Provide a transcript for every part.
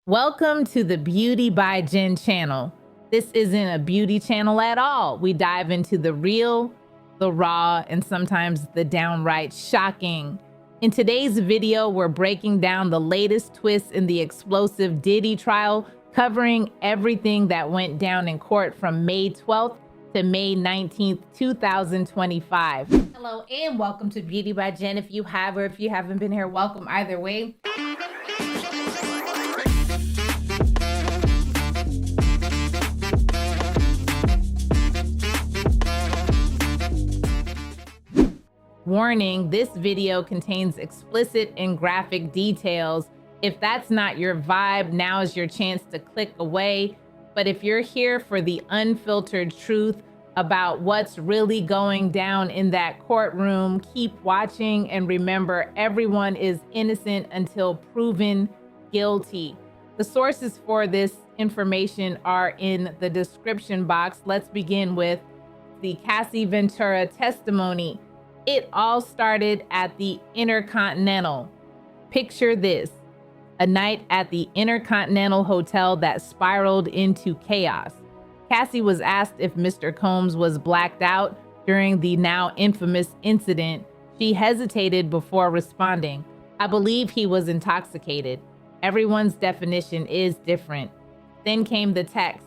Welcome to the Beauty by Jen channel. This isn't a beauty channel at all. We dive into the real, the raw, and sometimes the downright shocking. In today's video, we're breaking down the latest twists in the explosive Diddy trial, covering everything that went down in court from May 12th to May 19th, 2025. Hello and welcome to Beauty by Jen. If you have or if you haven't been here, welcome either way. Warning, this video contains explicit and graphic details. If that's not your vibe, now is your chance to click away. But if you're here for the unfiltered truth about what's really going down in that courtroom, keep watching and remember, everyone is innocent until proven guilty. The sources for this information are in the description box. Let's begin with the Cassie Ventura testimony. It all started at the Intercontinental. Picture this, a night at the Intercontinental Hotel that spiraled into chaos. Cassie was asked if Mr. Combs was blacked out during the now infamous incident. She hesitated before responding. I believe he was intoxicated. Everyone's definition is different. Then came the text.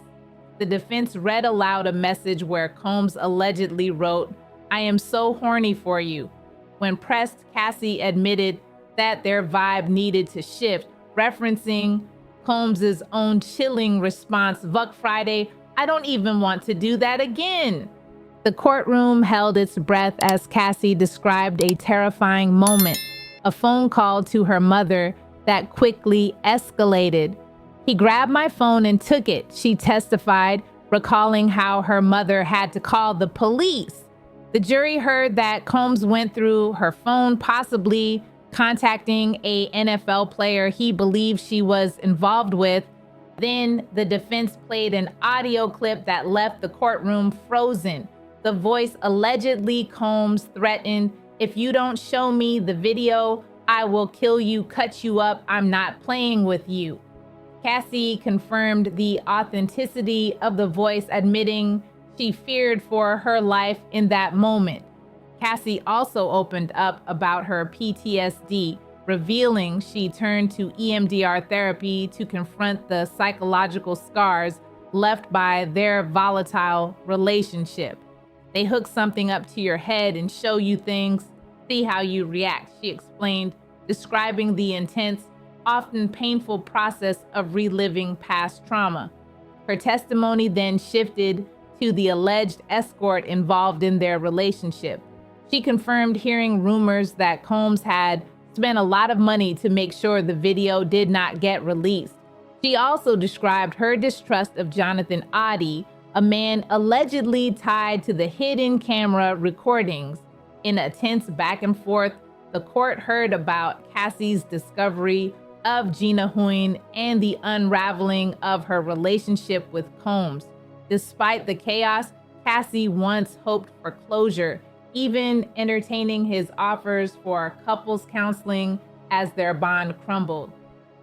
The defense read aloud a message where Combs allegedly wrote, "I am so horny for you." When pressed, Cassie admitted that their vibe needed to shift, referencing Combs's own chilling response, "Vuck Friday, I don't even want to do that again." The courtroom held its breath as Cassie described a terrifying moment, a phone call to her mother that quickly escalated. "He grabbed my phone and took it," she testified, recalling how her mother had to call the police. The jury heard that Combs went through her phone, possibly contacting a NFL player he believed she was involved with. Then the defense played an audio clip that left the courtroom frozen. The voice allegedly Combs threatened, "If you don't show me the video, I will kill you, cut you up. I'm not playing with you." Cassie confirmed the authenticity of the voice, admitting she feared for her life in that moment. Cassie also opened up about her PTSD, revealing she turned to EMDR therapy to confront the psychological scars left by their volatile relationship. "They hook something up to your head and show you things, see how you react," she explained, describing the intense, often painful process of reliving past trauma. Her testimony then shifted to the alleged escort involved in their relationship. She confirmed hearing rumors that Combs had spent a lot of money to make sure the video did not get released. She also described her distrust of Jonathan Oddie, a man allegedly tied to the hidden camera recordings. In a tense back and forth, the court heard about Cassie's discovery of Gina Huyn and the unraveling of her relationship with Combs. Despite the chaos, Cassie once hoped for closure, even entertaining his offers for couples counseling as their bond crumbled.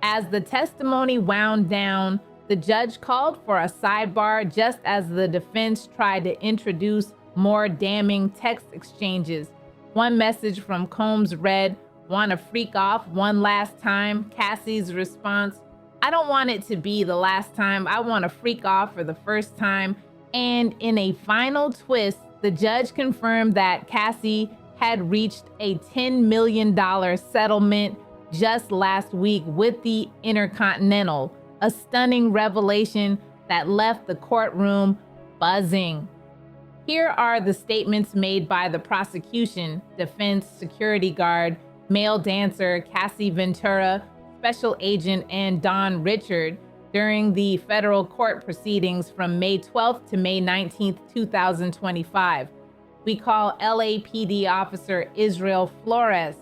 As the testimony wound down, the judge called for a sidebar just as the defense tried to introduce more damning text exchanges. One message from Combs read, "Want to freak off one last time?" Cassie's response, "I don't want it to be the last time. I want to freak off for the first time." And in a final twist, the judge confirmed that Cassie had reached a $10 million settlement just last week with the Intercontinental, a stunning revelation that left the courtroom buzzing. Here are the statements made by the prosecution, defense, security guard, male dancer Cassie Ventura, Special Agent, and Don Richard during the federal court proceedings from May 12th to May 19th, 2025. We call LAPD officer Israel Flores.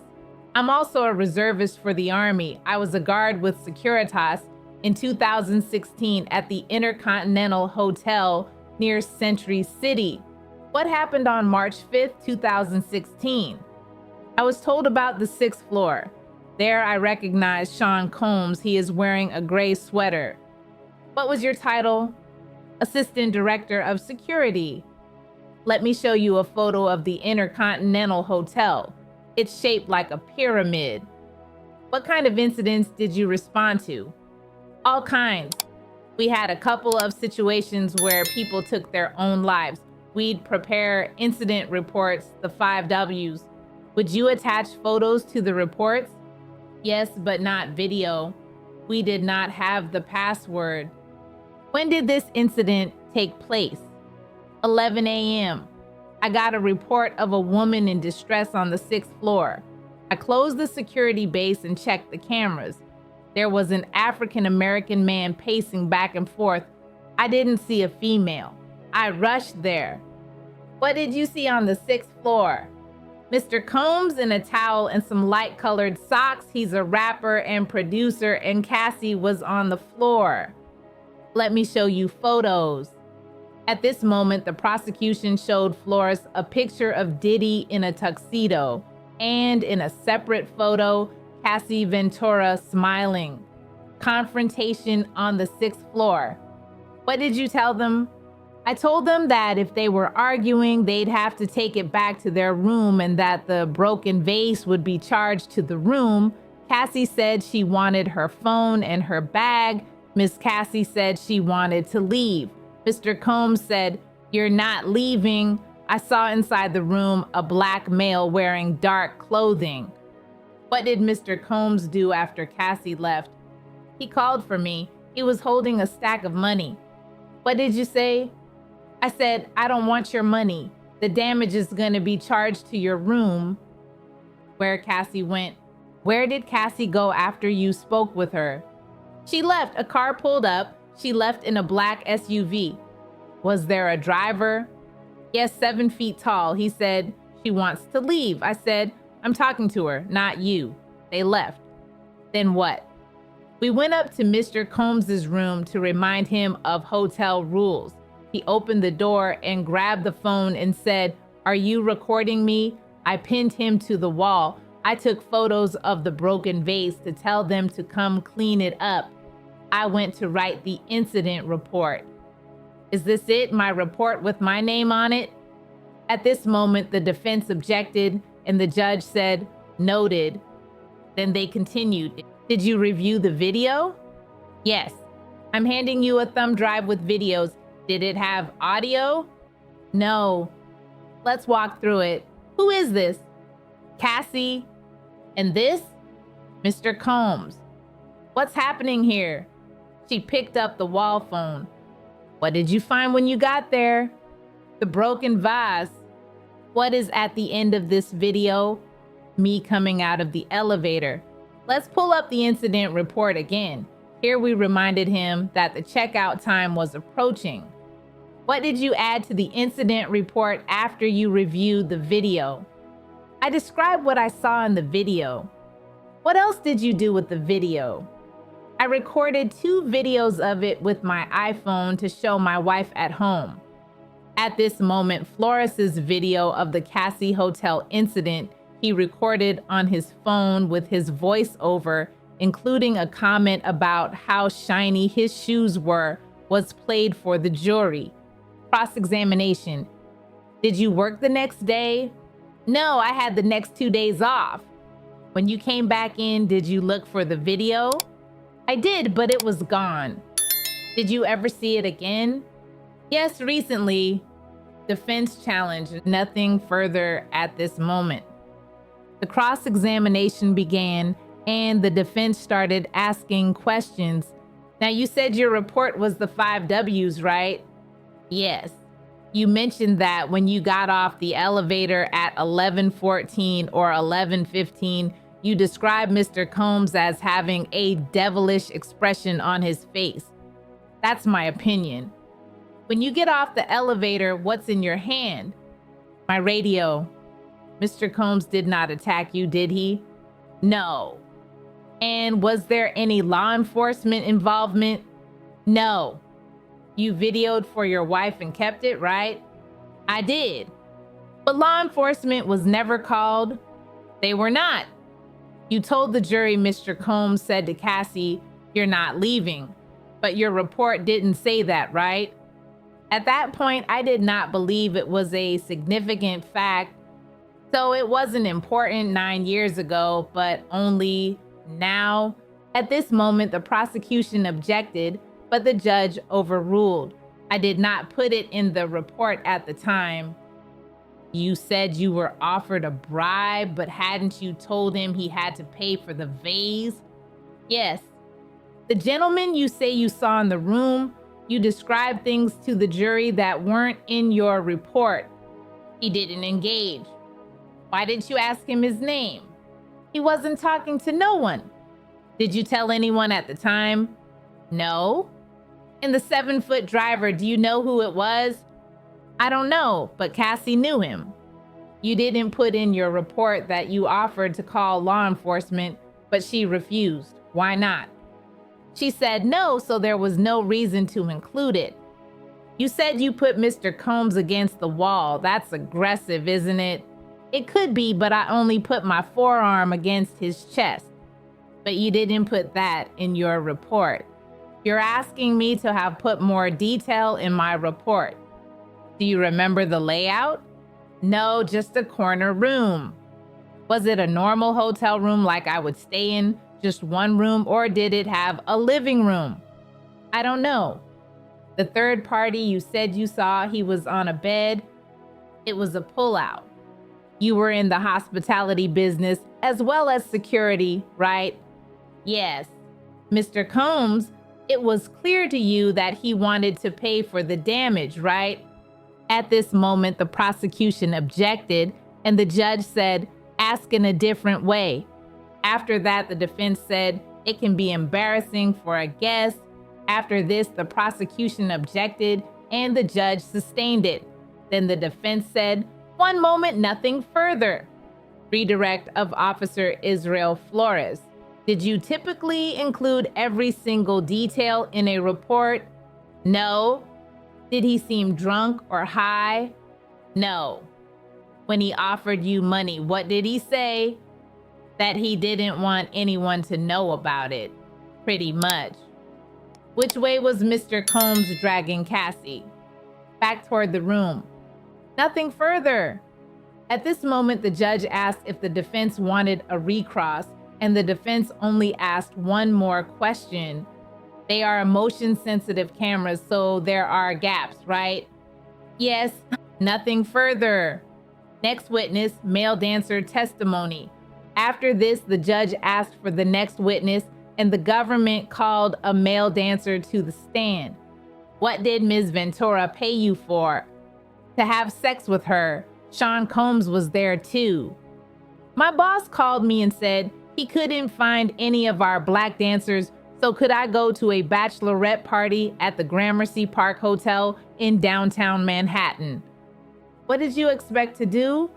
"I'm also a reservist for the Army. I was a guard with Securitas in 2016 at the Intercontinental Hotel near Century City. What happened on March 5th, 2016? I was told about the 6th floor. There I recognized Sean Combs. He is wearing a gray sweater. What was your title? Assistant Director of Security. Let me show you a photo of the Intercontinental Hotel. It's shaped like a pyramid. What kind of incidents did you respond to? All kinds. We had a couple of situations where people took their own lives. We'd prepare incident reports, the 5 W's. Would you attach photos to the reports? Yes, but not video. We did not have the password. When did this incident take place? 11 a.m. I got a report of a woman in distress on the 6th floor. I closed the security base and checked the cameras. There was an African-American man pacing back and forth. I didn't see a female. I rushed there. What did you see on the 6th floor? Mr. Combs in a towel and some light-colored socks. He's a rapper and producer, and Cassie was on the floor. Let me show you photos. At this moment, the prosecution showed Flores a picture of Diddy in a tuxedo, and in a separate photo, Cassie Ventura smiling. Confrontation on the 6th floor. What did you tell them? I told them that if they were arguing, they'd have to take it back to their room and that the broken vase would be charged to the room. Cassie said she wanted her phone and her bag. Miss Cassie said she wanted to leave. Mr. Combs said, "You're not leaving." I saw inside the room a black male wearing dark clothing. What did Mr. Combs do after Cassie left? He called for me. He was holding a stack of money. What did you say? I said, "I don't want your money. The damage is going to be charged to your room." Where Cassie went. Where did Cassie go after you spoke with her? She left. A car pulled up. She left in a black SUV. Was there a driver? Yes, 7 feet tall. He said, "She wants to leave." I said, "I'm talking to her, not you." They left. Then what? We went up to Mr. Combs's room to remind him of hotel rules. He opened the door and grabbed the phone and said, "Are you recording me?" I pinned him to the wall. I took photos of the broken vase to tell them to come clean it up. I went to write the incident report. Is this it, my report with my name on it? At this moment, the defense objected and the judge said, "Noted." Then they continued. Did you review the video? Yes. I'm handing you a thumb drive with videos. Did it have audio? No. Let's walk through it. Who is this? Cassie. And this? Mr. Combs. What's happening here? She picked up the wall phone. What did you find when you got there? The broken vase. What is at the end of this video? Me coming out of the elevator. Let's pull up the incident report again. Here we reminded him that the checkout time was approaching. What did you add to the incident report after you reviewed the video? I described what I saw in the video. What else did you do with the video? I recorded 2 videos of it with my iPhone to show my wife at home. At this moment, Flores's video of the Cassie Hotel incident he recorded on his phone with his voiceover, including a comment about how shiny his shoes were, was played for the jury. Cross-examination. Did you work the next day? No, I had the next 2 days off. When you came back in, did you look for the video? I did, but it was gone. Did you ever see it again? Yes, recently. Defense challenge, nothing further at this moment. The cross-examination began and the defense started asking questions. Now, you said your report was the 5 W's, right? Yes. You mentioned that when you got off the elevator at 11:14 or 11:15, you described Mr. Combs as having a devilish expression on his face. That's my opinion. When you get off the elevator, what's in your hand? My radio. Mr. Combs did not attack you, did he? No. And was there any law enforcement involvement? No. You videoed for your wife and kept it, right? I did. But law enforcement was never called. They were not. You told the jury Mr. Combs said to Cassie, "You're not leaving," but your report didn't say that, right? At that point, I did not believe it was a significant fact, so it wasn't important 9 years ago, but only now. At this moment, the prosecution objected, but the judge overruled. I did not put it in the report at the time. You said you were offered a bribe, but hadn't you told him he had to pay for the vase? Yes. The gentleman you say you saw in the room, you described things to the jury that weren't in your report. He didn't engage. Why didn't you ask him his name? He wasn't talking to no one. Did you tell anyone at the time? No. And the 7-foot driver, do you know who it was? I don't know, but Cassie knew him. You didn't put in your report that you offered to call law enforcement, but she refused. Why not? She said no, so there was no reason to include it. You said you put Mr. Combs against the wall. That's aggressive, isn't it? It could be, but I only put my forearm against his chest. But you didn't put that in your report. You're asking me to have put more detail in my report. Do you remember the layout? No, just a corner room. Was it a normal hotel room like I would stay in, just one room, or did it have a living room? I don't know. The third party you said you saw, he was on a bed. It was a pullout. You were in the hospitality business as well as security, right? Yes. Mr. Combs, it was clear to you that he wanted to pay for the damage, right? At this moment, the prosecution objected, and the judge said, ask in a different way. After that, the defense said, it can be embarrassing for a guest. After this, the prosecution objected, and the judge sustained it. Then the defense said, one moment, nothing further. Redirect of Officer Israel Flores. Did you typically include every single detail in a report? No. Did he seem drunk or high? No. When he offered you money, what did he say? That he didn't want anyone to know about it. Pretty much. Which way was Mr. Combs dragging Cassie? Back toward the room. Nothing further. At this moment, the judge asked if the defense wanted a recross, and the defense only asked one more question. They are motion-sensitive cameras, so there are gaps, right? Yes, nothing further. Next witness, male dancer testimony. After this, the judge asked for the next witness, and the government called a male dancer to the stand. What did Ms. Ventura pay you for? To have sex with her. Sean Combs was there too. My boss called me and said he couldn't find any of our black dancers, so could I go to a bachelorette party at the Gramercy Park Hotel in downtown Manhattan? What did you expect to do?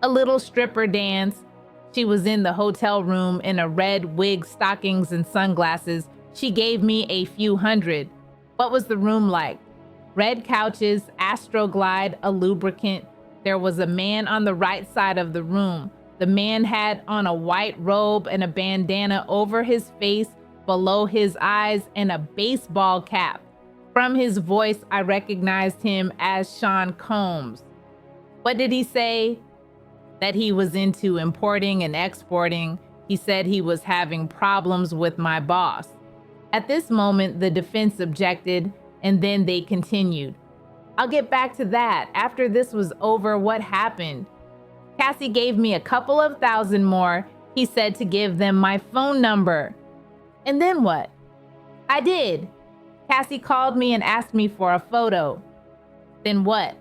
A little stripper dance. She was in the hotel room in a red wig, stockings, and sunglasses. She gave me a few hundred. What was the room like? Red couches, Astroglide, a lubricant. There was a man on the right side of the room. The man had on a white robe and a bandana over his face, below his eyes, and a baseball cap. From his voice, I recognized him as Sean Combs. What did he say? That he was into importing and exporting. He said he was having problems with my boss. At this moment, the defense objected, and then they continued. I'll get back to that. After this was over, what happened? Cassie gave me a couple of thousand more. He said to give them my phone number. And then what? I did. Cassie called me and asked me for a photo. Then what?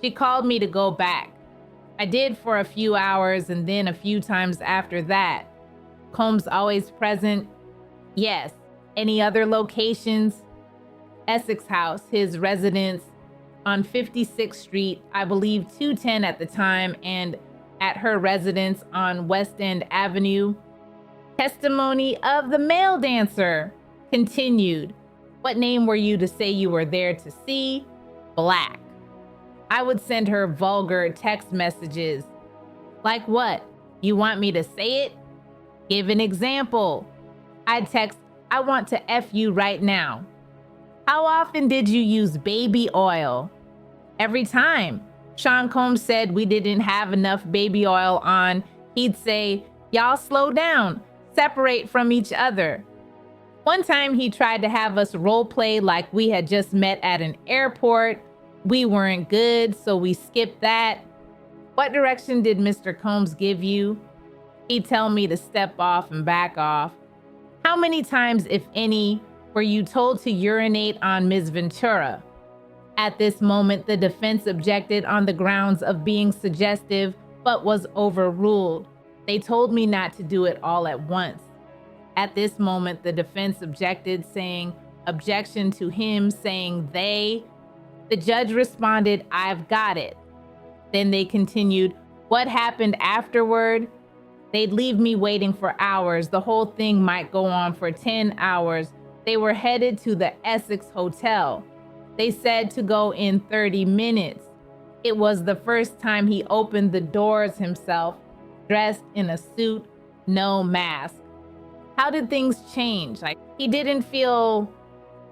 She called me to go back. I did for a few hours and then a few times after that. Combs always present? Yes. Any other locations? Essex House, his residence on 56th Street, I believe 210 at the time, and at her residence on West End Avenue. Testimony of the male dancer continued. What name were you to say you were there to see? Black. I would send her vulgar text messages. Like what? You want me to say it? Give an example. I text, I want to F you right now. How often did you use baby oil? Every time. Sean Combs said we didn't have enough baby oil on. He'd say, y'all slow down, separate from each other. One time he tried to have us role play like we had just met at an airport. We weren't good, so we skipped that. What direction did Mr. Combs give you? He'd tell me to step off and back off. How many times, if any, were you told to urinate on Ms. Ventura? At this moment, the defense objected on the grounds of being suggestive, but was overruled. They told me not to do it all at once. At this moment, the defense objected, saying, objection to him saying they. The judge responded, I've got it. Then they continued, what happened afterward? They'd leave me waiting for hours. The whole thing might go on for 10 hours. They were headed to the Essex Hotel. They said to go in 30 minutes. It was the first time he opened the doors himself, dressed in a suit, no mask. How did things change? He didn't feel.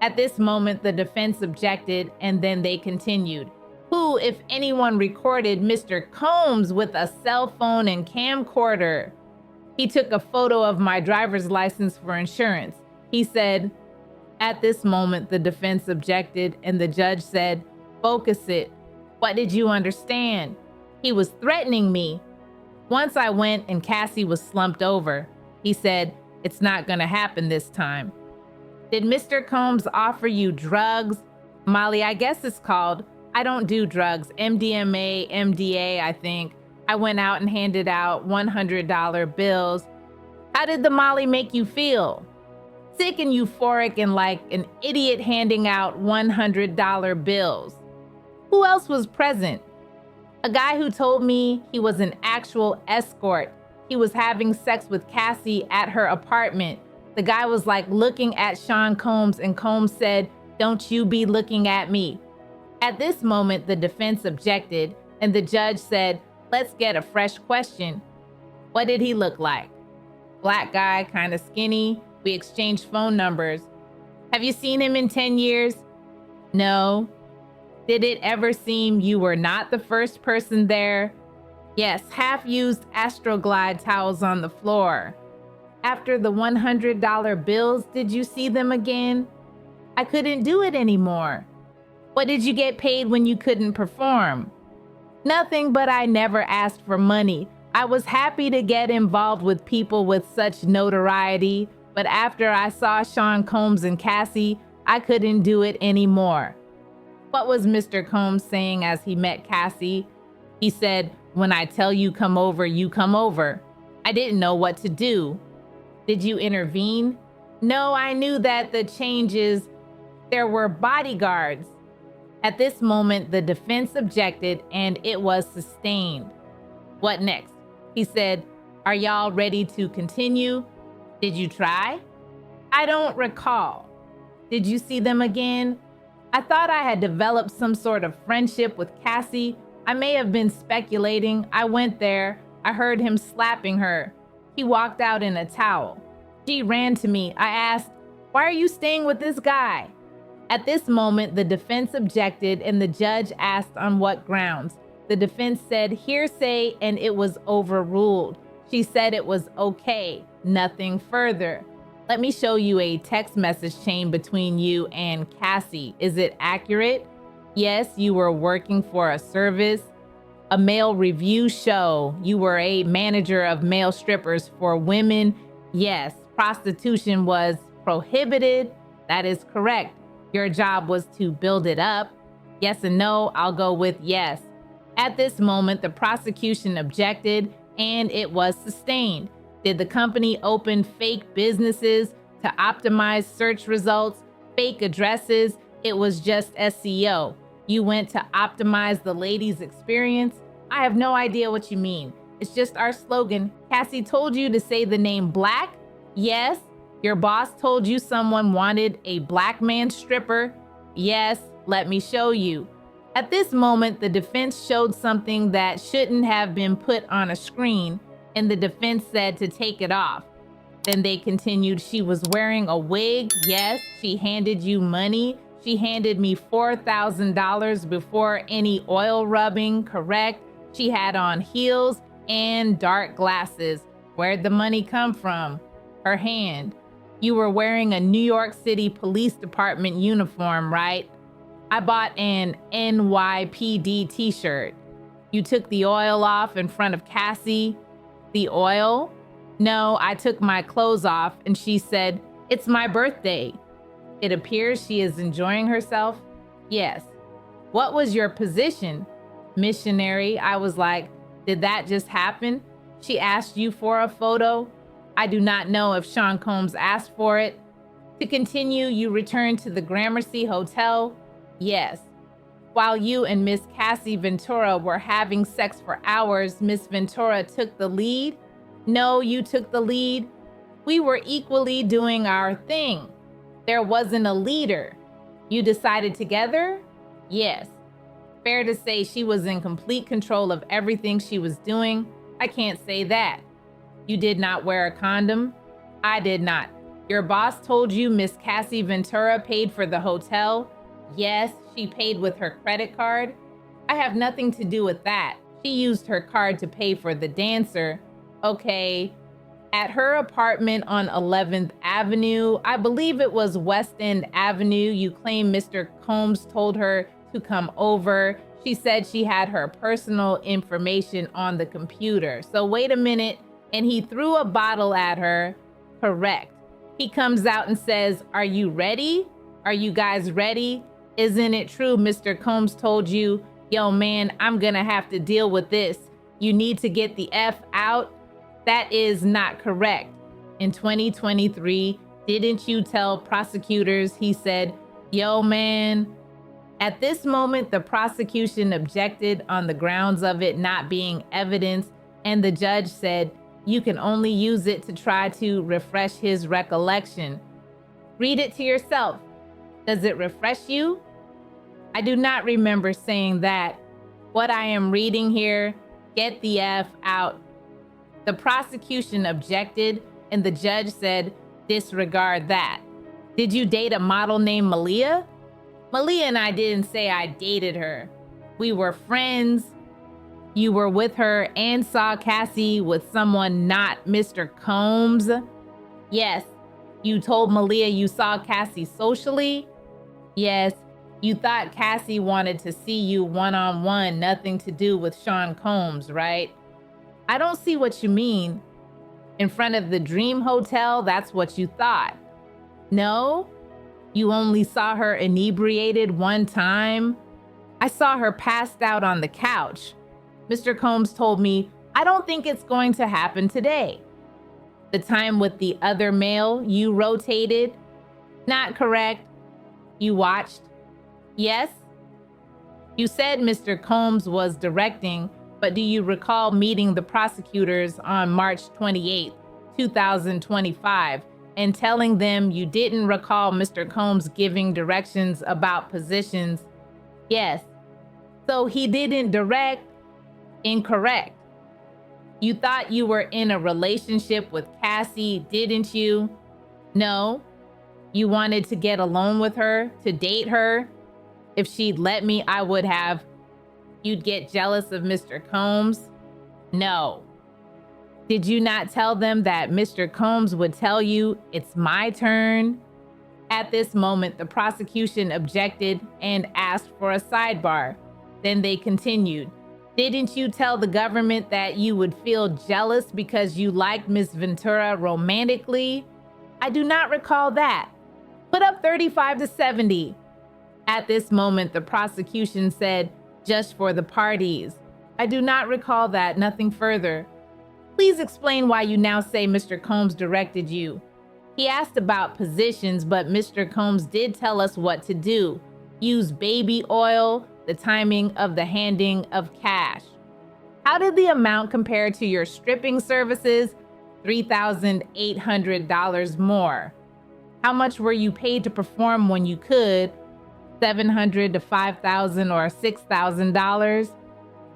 At this moment, the defense objected, and then they continued. Who, if anyone, recorded Mr. Combs with a cell phone and camcorder? He took a photo of my driver's license for insurance. He said, at this moment, the defense objected, and the judge said, focus it. What did you understand? He was threatening me. Once I went and Cassie was slumped over. He said, it's not gonna happen this time. Did Mr. Combs offer you drugs? Molly, I guess it's called. I don't do drugs. MDMA, MDA, I think. I went out and handed out $100 bills. How did the Molly make you feel? Sick and euphoric and like an idiot handing out $100 bills. Who else was present? A guy who told me he was an actual escort. He was having sex with Cassie at her apartment. The guy was like looking at Sean Combs, and Combs said, don't you be looking at me. At this moment, the defense objected, and the judge said, let's get a fresh question. What did he look like? Black guy, kind of skinny. We exchanged phone numbers. Have you seen him in 10 years? No. Did it ever seem you were not the first person there? Yes, half-used Astroglide towels on the floor. After the $100 bills, did you see them again? I couldn't do it anymore. What did you get paid when you couldn't perform? Nothing, but I never asked for money. I was happy to get involved with people with such notoriety, but after I saw Sean Combs and Cassie, I couldn't do it anymore. What was Mr. Combs saying as he met Cassie? He said, when I tell you come over, you come over. I didn't know what to do. Did you intervene? No, I knew that the changes, there were bodyguards. At this moment, the defense objected and it was sustained. What next? He said, are y'all ready to continue? Did you try? I don't recall. Did you see them again? I thought I had developed some sort of friendship with Cassie. I may have been speculating. I went there. I heard him slapping her. He walked out in a towel. She ran to me. I asked, why are you staying with this guy? At this moment, the defense objected and the judge asked on what grounds. The defense said hearsay and it was overruled. She said it was okay, nothing further. Let me show you a text message chain between you and Cassie. Is it accurate? Yes, you were working for a service, a male review show. You were a manager of male strippers for women. Yes, prostitution was prohibited. That is correct. Your job was to build it up. Yes and no, I'll go with yes. At this moment, the prosecution objected and it was sustained. Did the company open fake businesses to optimize search results, fake addresses? It was just SEO. You went to optimize the lady's experience? I have no idea what you mean. It's just our slogan. Cassie told you to say the name Black? Yes. Your boss told you someone wanted a black man stripper? Yes. Let me show you. At this moment, the defense showed something that shouldn't have been put on a screen, and the defense said to take it off. Then they continued, she was wearing a wig. Yes, she handed you money. She handed me $4,000 before any oil rubbing, correct? She had on heels and dark glasses. Where'd the money come from? Her hand. You were wearing a New York City Police Department uniform, right? I bought an NYPD t-shirt. You took the oil off in front of Cassie. The oil? No, I took my clothes off and she said, it's my birthday. It appears she is enjoying herself. Yes. What was your position? Missionary. I was like, did that just happen? She asked you for a photo. I do not know if Sean Combs asked for it. To continue, you returned to the Gramercy Hotel. Yes. While you and Miss Cassie Ventura were having sex for hours, Miss Ventura took the lead. No, you took the lead. We were equally doing our thing. There wasn't a leader. You decided together? Yes. Fair to say she was in complete control of everything she was doing? I can't say that. You did not wear a condom? I did not. Your boss told you Miss Cassie Ventura paid for the hotel? Yes, she paid with her credit card. I have nothing to do with that. She used her card to pay for the dancer. Okay. At her apartment on 11th Avenue, I believe it was West End Avenue, you claim Mr. Combs told her to come over. She said she had her personal information on the computer. So wait a minute, and he threw a bottle at her. Correct. He comes out and says, are you ready? Are you guys ready? Isn't it true Mr. Combs told you, yo man, I'm gonna have to deal with this. You need to get the F out? That is not correct. In 2023, didn't you tell prosecutors, he said, yo man. At this moment, the prosecution objected on the grounds of it not being evidence, and the judge said, you can only use it to try to refresh his recollection. Read it to yourself. Does it refresh you? I do not remember saying that. What I am reading here, get the F out. The prosecution objected, and the judge said, disregard that. Did you date a model named Malia? Malia and I didn't say I dated her. We were friends. You were with her and saw Cassie with someone not Mr. Combs? Yes. You told Malia you saw Cassie socially? Yes. You thought Cassie wanted to see you one-on-one, nothing to do with Sean Combs, right? I don't see what you mean. In front of the Dream Hotel, that's what you thought. No? You only saw her inebriated one time? I saw her passed out on the couch. Mr. Combs told me, I don't think it's going to happen today. The time with the other male, you rotated? Not correct. You watched? Yes? You said Mr. Combs was directing, but do you recall meeting the prosecutors on March 28, 2025, and telling them you didn't recall Mr. Combs giving directions about positions? Yes. So he didn't direct? Incorrect. You thought you were in a relationship with Cassie, didn't you? No. You wanted to get alone with her, to date her? If she'd let me, I would have. You'd get jealous of Mr. Combs? No. Did you not tell them that Mr. Combs would tell you, it's my turn? At this moment, the prosecution objected and asked for a sidebar. Then they continued. Didn't you tell the government that you would feel jealous because you liked Miss Ventura romantically? I do not recall that. Put up 35 to 70. At this moment, the prosecution said, just for the parties. I do not recall that, nothing further. Please explain why you now say Mr. Combs directed you. He asked about positions, but Mr. Combs did tell us what to do. Use baby oil, the timing of the handing of cash. How did the amount compare to your stripping services? $3,800 more. How much were you paid to perform when you could? $700 to $5,000 or $6,000.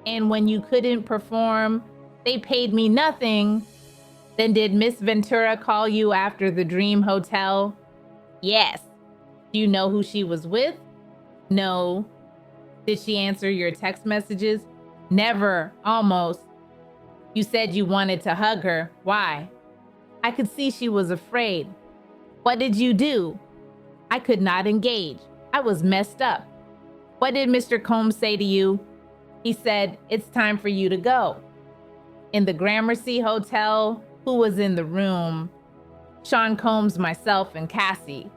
And when you couldn't perform, they paid me nothing. Then did Miss Ventura call you after the dream hotel? Yes. Do you know who she was with? No. Did she answer your text messages? Never, almost. You said you wanted to hug her. Why? I could see she was afraid. What did you do? I could not engage. I was messed up. What did Mr. Combs say to you? He said, it's time for you to go. In the Gramercy Hotel, who was in the room? Sean Combs, myself, and Cassie.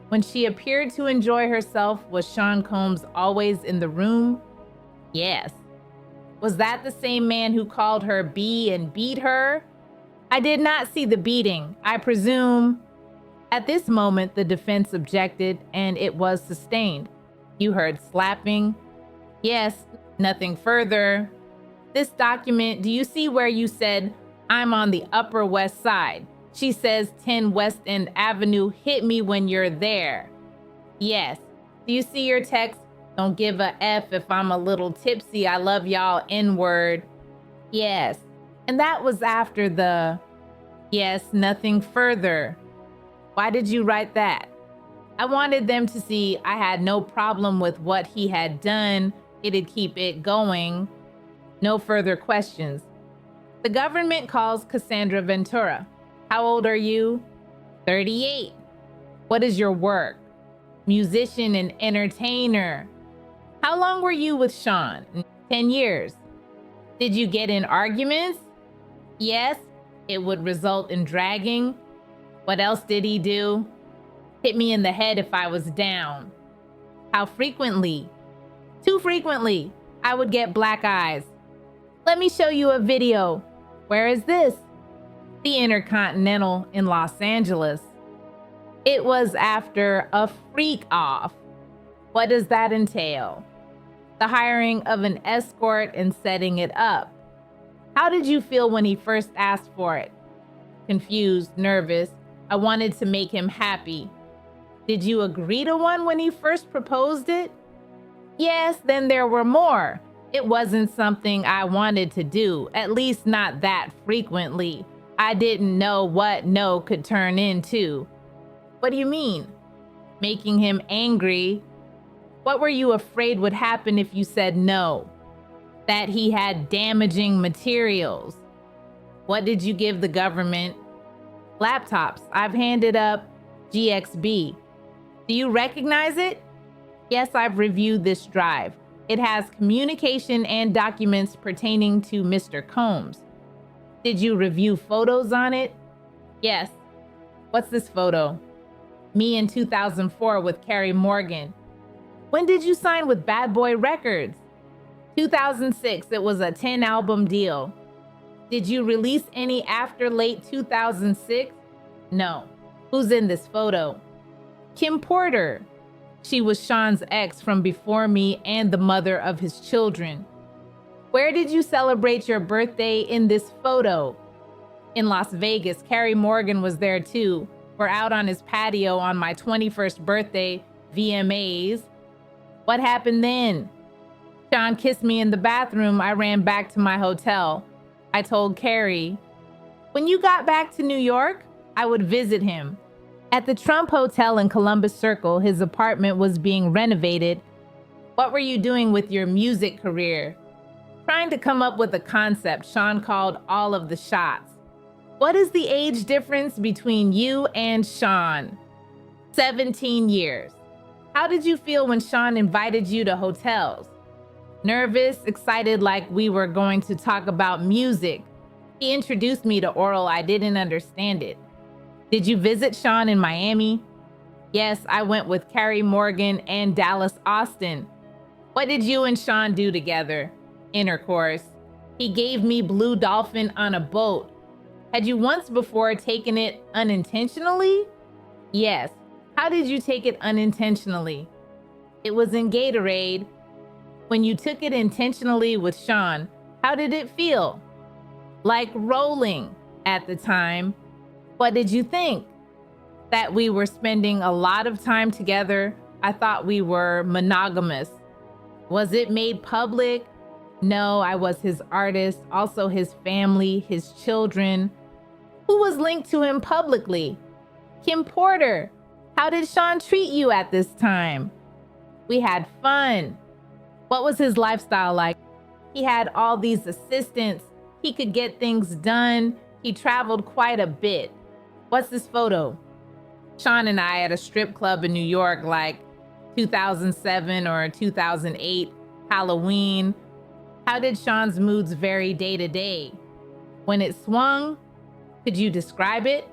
When she appeared to enjoy herself, was Sean Combs always in the room? Yes. Was that the same man who called her B and beat her? I did not see the beating, I presume. At this moment, the defense objected, and it was sustained. You heard slapping? Yes, nothing further. This document, do you see where you said, I'm on the Upper West Side? She says 10 West End Avenue, hit me when you're there. Yes. Do you see your text? Don't give a F if I'm a little tipsy. I love y'all, N-word. Yes. And that was after the, yes, nothing further. Why did you write that? I wanted them to see I had no problem with what he had done. It'd keep it going. No further questions. The government calls Cassandra Ventura. How old are you? 38. What is your work? Musician and entertainer. How long were you with Sean? 10 years. Did you get in arguments? Yes. It would result in dragging. What else did he do? Hit me in the head if I was down. How frequently? Too frequently. I would get black eyes. Let me show you a video. Where is this? The Intercontinental in Los Angeles. It was after a freak off. What does that entail? The hiring of an escort and setting it up. How did you feel when he first asked for it? Confused, nervous. I wanted to make him happy. Did you agree to one when he first proposed it? Yes, then there were more. It wasn't something I wanted to do, at least not that frequently. I didn't know what no could turn into. What do you mean? Making him angry. What were you afraid would happen if you said no? That he had damaging materials. What did you give the government? Laptops. I've handed up GXB. Do you recognize it? Yes, I've reviewed this drive. It has communication and documents pertaining to Mr. Combs. Did you review photos on it? Yes. What's this photo? Me in 2004 with Carrie Morgan. When did you sign with Bad Boy Records? 2006. It was a 10-album deal. Did you release any after late 2006? No. Who's in this photo? Kim Porter. She was Sean's ex from before me and the mother of his children. Where did you celebrate your birthday in this photo? In Las Vegas. Carrie Morgan was there too. We're out on his patio on my 21st birthday, VMAs. What happened then? Sean kissed me in the bathroom. I ran back to my hotel. I told Carrie, when you got back to New York, I would visit him. At the Trump Hotel in Columbus Circle, his apartment was being renovated. What were you doing with your music career? Trying to come up with a concept. Sean called all of the shots. What is the age difference between you and Sean? 17 years. How did you feel when Sean invited you to hotels? Nervous, excited, like we were going to talk about music. He introduced me to oral. I didn't understand it. Did you visit Sean in Miami? Yes, I went with Carrie Morgan and Dallas Austin. What did you and Sean do together? Intercourse. He gave me Blue Dolphin on a boat. Had you once before taken it unintentionally? Yes. How did you take it unintentionally? It was in Gatorade. When you took it intentionally with Sean, how did it feel? Like rolling at the time. What did you think? That we were spending a lot of time together. I thought we were monogamous. Was it made public? No, I was his artist, also his family, his children. Who was linked to him publicly? Kim Porter. How did Sean treat you at this time? We had fun. What was his lifestyle like? He had all these assistants. He could get things done. He traveled quite a bit. What's this photo? Sean and I at a strip club in New York, like 2007 or 2008, Halloween. How did Sean's moods vary day to day? When it swung, could you describe it?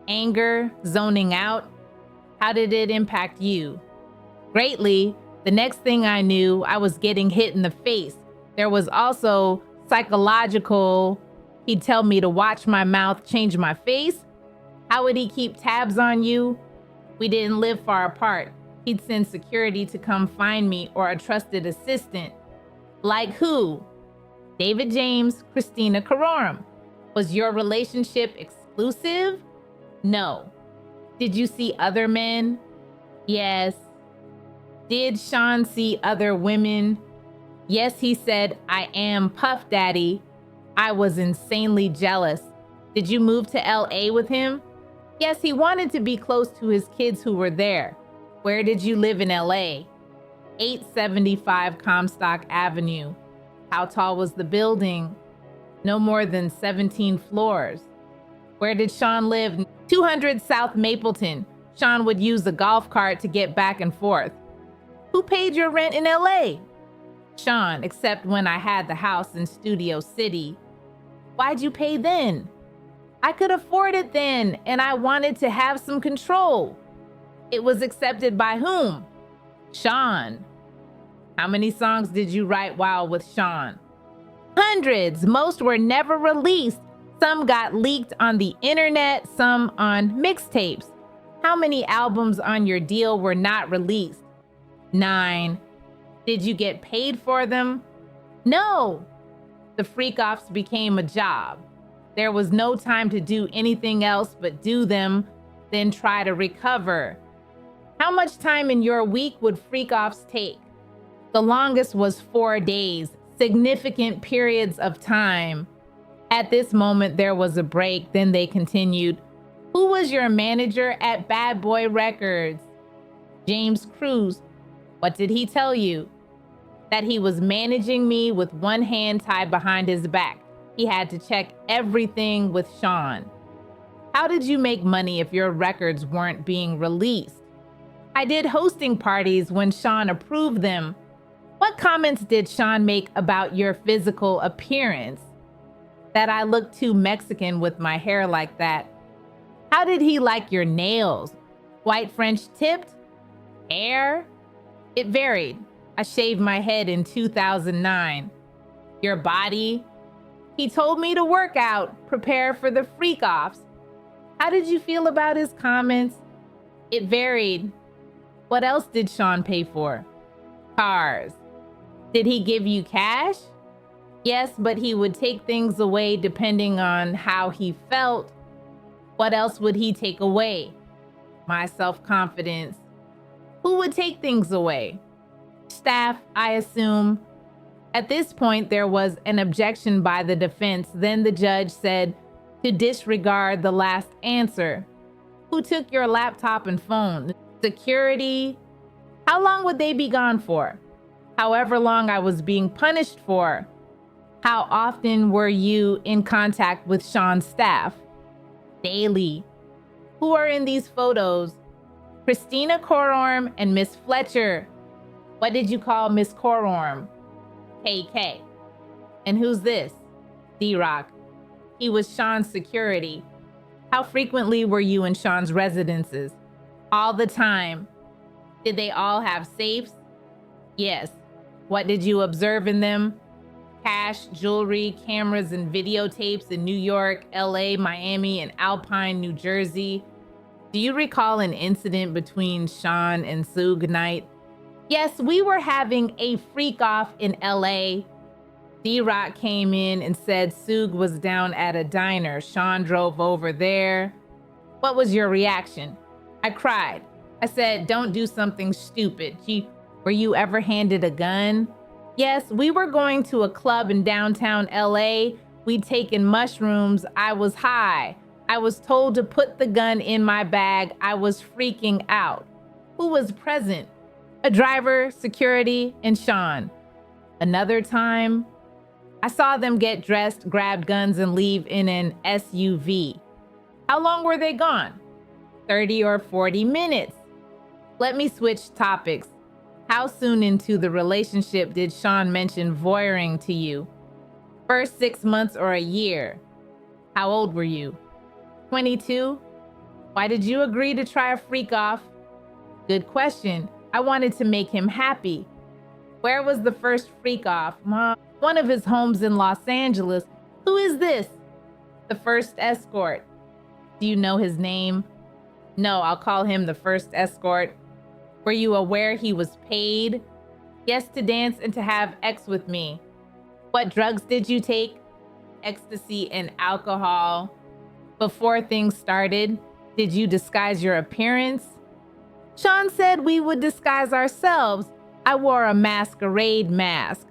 Anger, zoning out? How did it impact you? Greatly. The next thing I knew, I was getting hit in the face. There was also psychological. He'd tell me to watch my mouth, change my face. How would he keep tabs on you? We didn't live far apart. He'd send security to come find me or a trusted assistant. Like who? David James, Christina Courtroom. Was your relationship exclusive? No. Did you see other men? Yes. Did Sean see other women? Yes, he said, I am Puff Daddy. I was insanely jealous. Did you move to LA with him? Yes, he wanted to be close to his kids who were there. Where did you live in LA? 875 Comstock Avenue. How tall was the building? No more than 17 floors. Where did Sean live? 200 South Mapleton. Sean would use a golf cart to get back and forth. Who paid your rent in LA? Sean, except when I had the house in Studio City. Why'd you pay then? I could afford it then, and I wanted to have some control. It was accepted by whom? Sean. How many songs did you write while with Sean? Hundreds. Most were never released. Some got leaked on the internet, some on mixtapes. How many albums on your deal were not released? 9. Did you get paid for them? No. The freak-offs became a job. There was no time to do anything else but do them, then try to recover. How much time in your week would freak-offs take? The longest was 4 days, significant periods of time. At this moment, there was a break, then they continued. Who was your manager at Bad Boy Records? James Cruz. What did he tell you? That he was managing me with one hand tied behind his back. He had to check everything with Sean. How did you make money if your records weren't being released? I did hosting parties when Sean approved them. What comments did Sean make about your physical appearance? That I looked too Mexican with my hair like that. How did he like your nails? White French tipped? Hair? It varied. I shaved my head in 2009. Your body? He told me to work out, prepare for the freak-offs. How did you feel about his comments? It varied. What else did Sean pay for? Cars. Did he give you cash? Yes, but he would take things away depending on how he felt. What else would he take away? My self-confidence. Who would take things away? Staff, I assume. At this point, there was an objection by the defense. Then the judge said to disregard the last answer. Who took your laptop and phone? Security. How long would they be gone for? However long I was being punished for. How often were you in contact with Sean's staff? Daily. Who are in these photos? Christina Courtroom and Miss Fletcher. What did you call Miss Courtroom? KK. And who's this? D-Rock. He was Sean's security. How frequently were you in Sean's residences? All the time. Did they all have safes? Yes. What did you observe in them? Cash, jewelry, cameras, and videotapes in New York, LA, Miami, and Alpine, New Jersey. Do you recall an incident between Sean and Suge Knight? Yes, we were having a freak-off in LA. D-Rock came in and said Suge was down at a diner. Sean drove over there. What was your reaction? I cried. I said, don't do something stupid. Were you ever handed a gun? Yes, we were going to a club in downtown LA. We'd taken mushrooms. I was high. I was told to put the gun in my bag. I was freaking out. Who was present? A driver, security, and Sean. Another time, I saw them get dressed, grab guns, and leave in an SUV. How long were they gone? 30 or 40 minutes. Let me switch topics. How soon into the relationship did Sean mention voyeuring to you? First 6 months or a year? How old were you? 22? Why did you agree to try a freak off? Good question. I wanted to make him happy. Where was the first freak off? Mom, one of his homes in Los Angeles. Who is this? The first escort. Do you know his name? No, I'll call him the first escort. Were you aware he was paid? Yes, to dance and to have sex with me. What drugs did you take? Ecstasy and alcohol. Before things started, did you disguise your appearance? Sean said we would disguise ourselves. I wore a masquerade mask.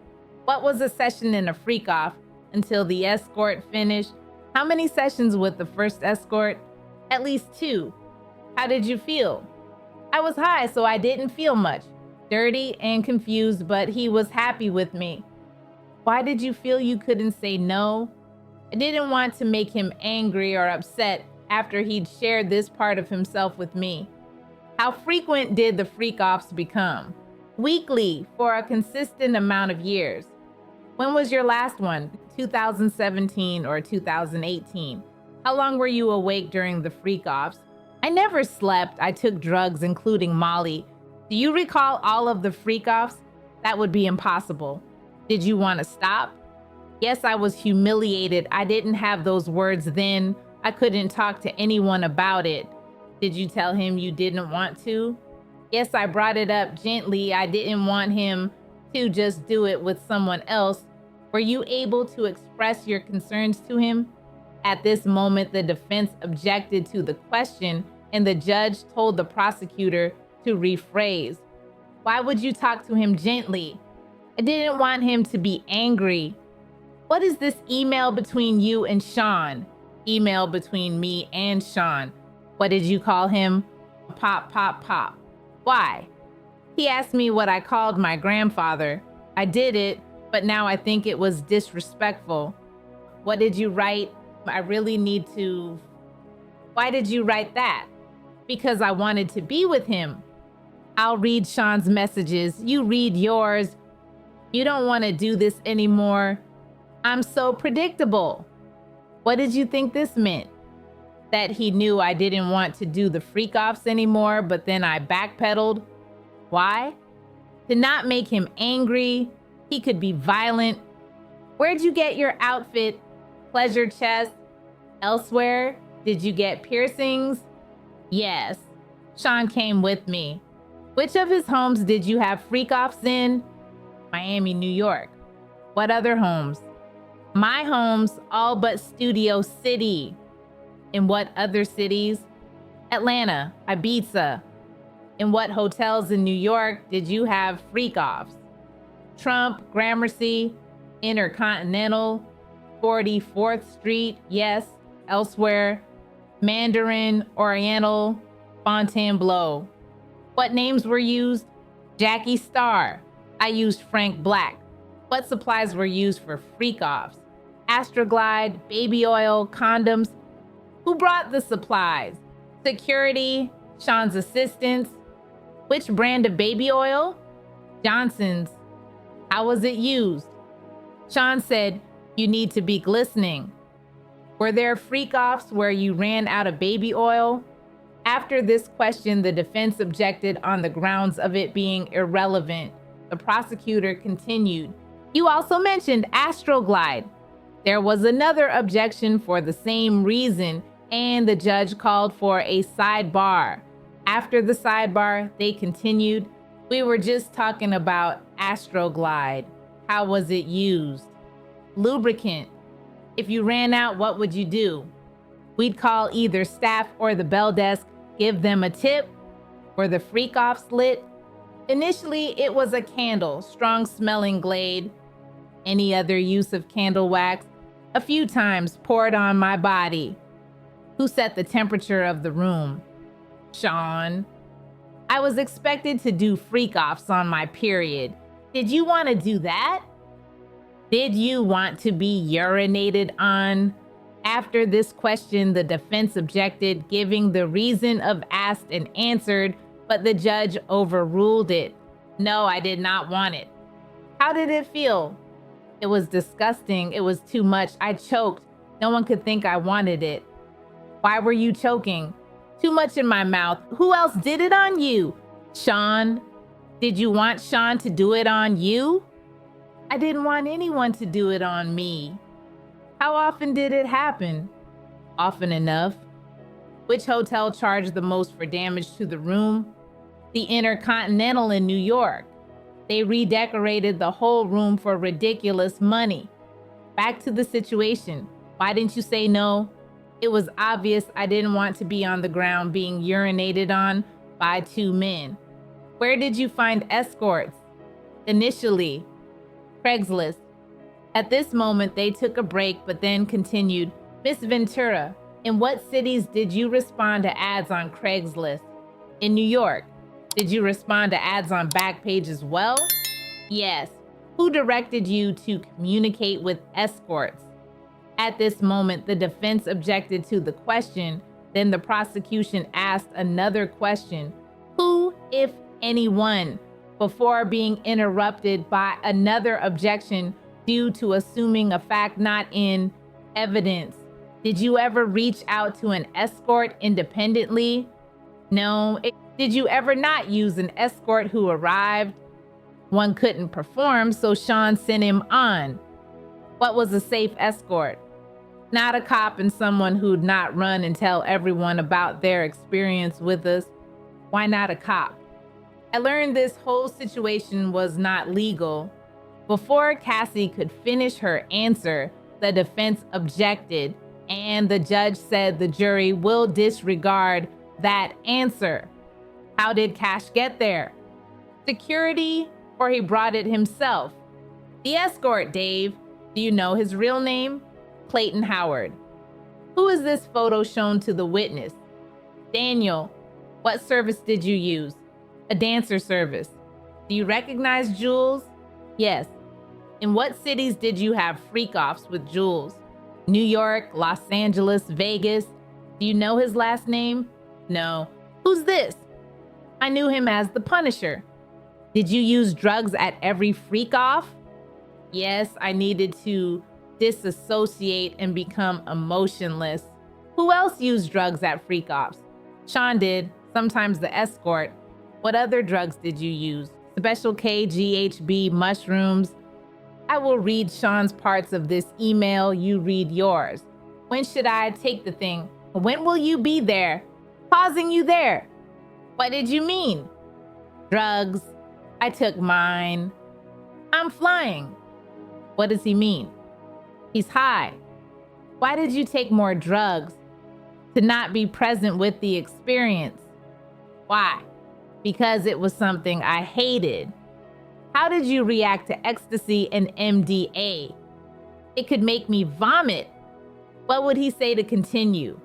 What was a session and a freak off until the escort finished? How many sessions with the first escort? At least 2. How did you feel? I was high, so I didn't feel much. Dirty and confused, but he was happy with me. Why did you feel you couldn't say no? I didn't want to make him angry or upset after he'd shared this part of himself with me. How frequent did the freak-offs become? Weekly, for a consistent amount of years. When was your last one? 2017 or 2018? How long were you awake during the freak-offs? I never slept. I took drugs, including Molly. Do you recall all of the freak-offs? That would be impossible. Did you want to stop? Yes, I was humiliated. I didn't have those words then. I couldn't talk to anyone about it. Did you tell him you didn't want to? Yes, I brought it up gently. I didn't want him to just do it with someone else. Were you able to express your concerns to him? At this moment, the defense objected to the question, and the judge told the prosecutor to rephrase. Why would you talk to him gently? I didn't want him to be angry. What is this email between you and Sean? Email between me and Sean. What did you call him? Pop, pop, pop. Why? He asked me what I called my grandfather. I did it, but now I think it was disrespectful. What did you write? I really need to. Why did you write that? Because I wanted to be with him. I'll read Sean's messages. You read yours. You don't want to do this anymore. I'm so predictable. What did you think this meant? That he knew I didn't want to do the freak-offs anymore, but then I backpedaled. Why? To not make him angry. He could be violent. Where'd you get your outfit? Pleasure chest? Elsewhere? Did you get piercings? Yes. Sean came with me. Which of his homes did you have freak-offs in? Miami, New York. What other homes? My homes, all but Studio City. In what other cities? Atlanta, Ibiza. In what hotels in New York did you have freak-offs? Trump, Gramercy, Intercontinental, 44th Street, yes. Elsewhere, Mandarin, Oriental, Fontainebleau. What names were used? Jackie Star. I used Frank Black. What supplies were used for freak-offs? Astroglide, baby oil, condoms. Who brought the supplies? Security, Sean's assistants. Which brand of baby oil? Johnson's. How was it used? Sean said, you need to be glistening. Were there freak-offs where you ran out of baby oil? After this question, the defense objected on the grounds of it being irrelevant. The prosecutor continued. You also mentioned Astroglide. There was another objection for the same reason, and the judge called for a sidebar. After the sidebar, they continued. We were just talking about Astroglide. How was it used? Lubricant. If you ran out, what would you do? We'd call either staff or the bell desk, give them a tip. Were the freak-offs lit? Initially, it was a candle, strong-smelling Glade. Any other use of candle wax? A few times poured on my body. Who set the temperature of the room? Sean. I was expected to do freak-offs on my period. Did you want to do that? Did you want to be urinated on? After this question, the defense objected, giving the reason of asked and answered, but the judge overruled it. No, I did not want it. How did it feel? It was disgusting. It was too much. I choked. No one could think I wanted it. Why were you choking? Too much in my mouth. Who else did it on you? Sean. Did you want Sean to do it on you? I didn't want anyone to do it on me. How often did it happen? Often enough. Which hotel charged the most for damage to the room? The Intercontinental in New York. They redecorated the whole room for ridiculous money. Back to the situation. Why didn't you say no? It was obvious I didn't want to be on the ground being urinated on by two men. Where did you find Escorts? Initially, Craigslist. At this moment, they took a break, but then continued. Miss Ventura, in what cities did you respond to ads on Craigslist? In New York. Did you respond to ads on Backpage as well? Yes. Who directed you to communicate with Escorts? At this moment, the defense objected to the question. Then the prosecution asked another question. Who, if anyone, before being interrupted by another objection due to assuming a fact not in evidence. Did you ever reach out to an escort independently? No. Did you ever not use an escort who arrived? One couldn't perform, so Sean sent him on. What was a safe escort? Not a cop and someone who'd not run and tell everyone about their experience with us. Why not a cop? I learned this whole situation was not legal. Before Cassie could finish her answer, the defense objected, and the judge said the jury will disregard that answer. How did Cash get there? Security, or he brought it himself? The escort, Dave. Do you know his real name? Clayton Howard. Who is this photo shown to the witness? Daniel. What service did you use? A dancer service. Do you recognize Jules? Yes. In what cities did you have freak-offs with Jules? New York, Los Angeles, Vegas. Do you know his last name? No. Who's this? I knew him as the Punisher. Did you use drugs at every freak-off? Yes, I needed to disassociate and become emotionless. Who else used drugs at freak-offs? Sean did, sometimes the escort. What other drugs did you use? Special K, GHB, mushrooms. I will read Sean's parts of this email, you read yours. When should I take the thing? When will you be there? Pausing you there. What did you mean? Drugs. I took mine. I'm flying. What does he mean? He's high. Why did you take more drugs? To not be present with the experience. Why? Because it was something I hated. How did you react to ecstasy and MDA? It could make me vomit. What would he say to continue?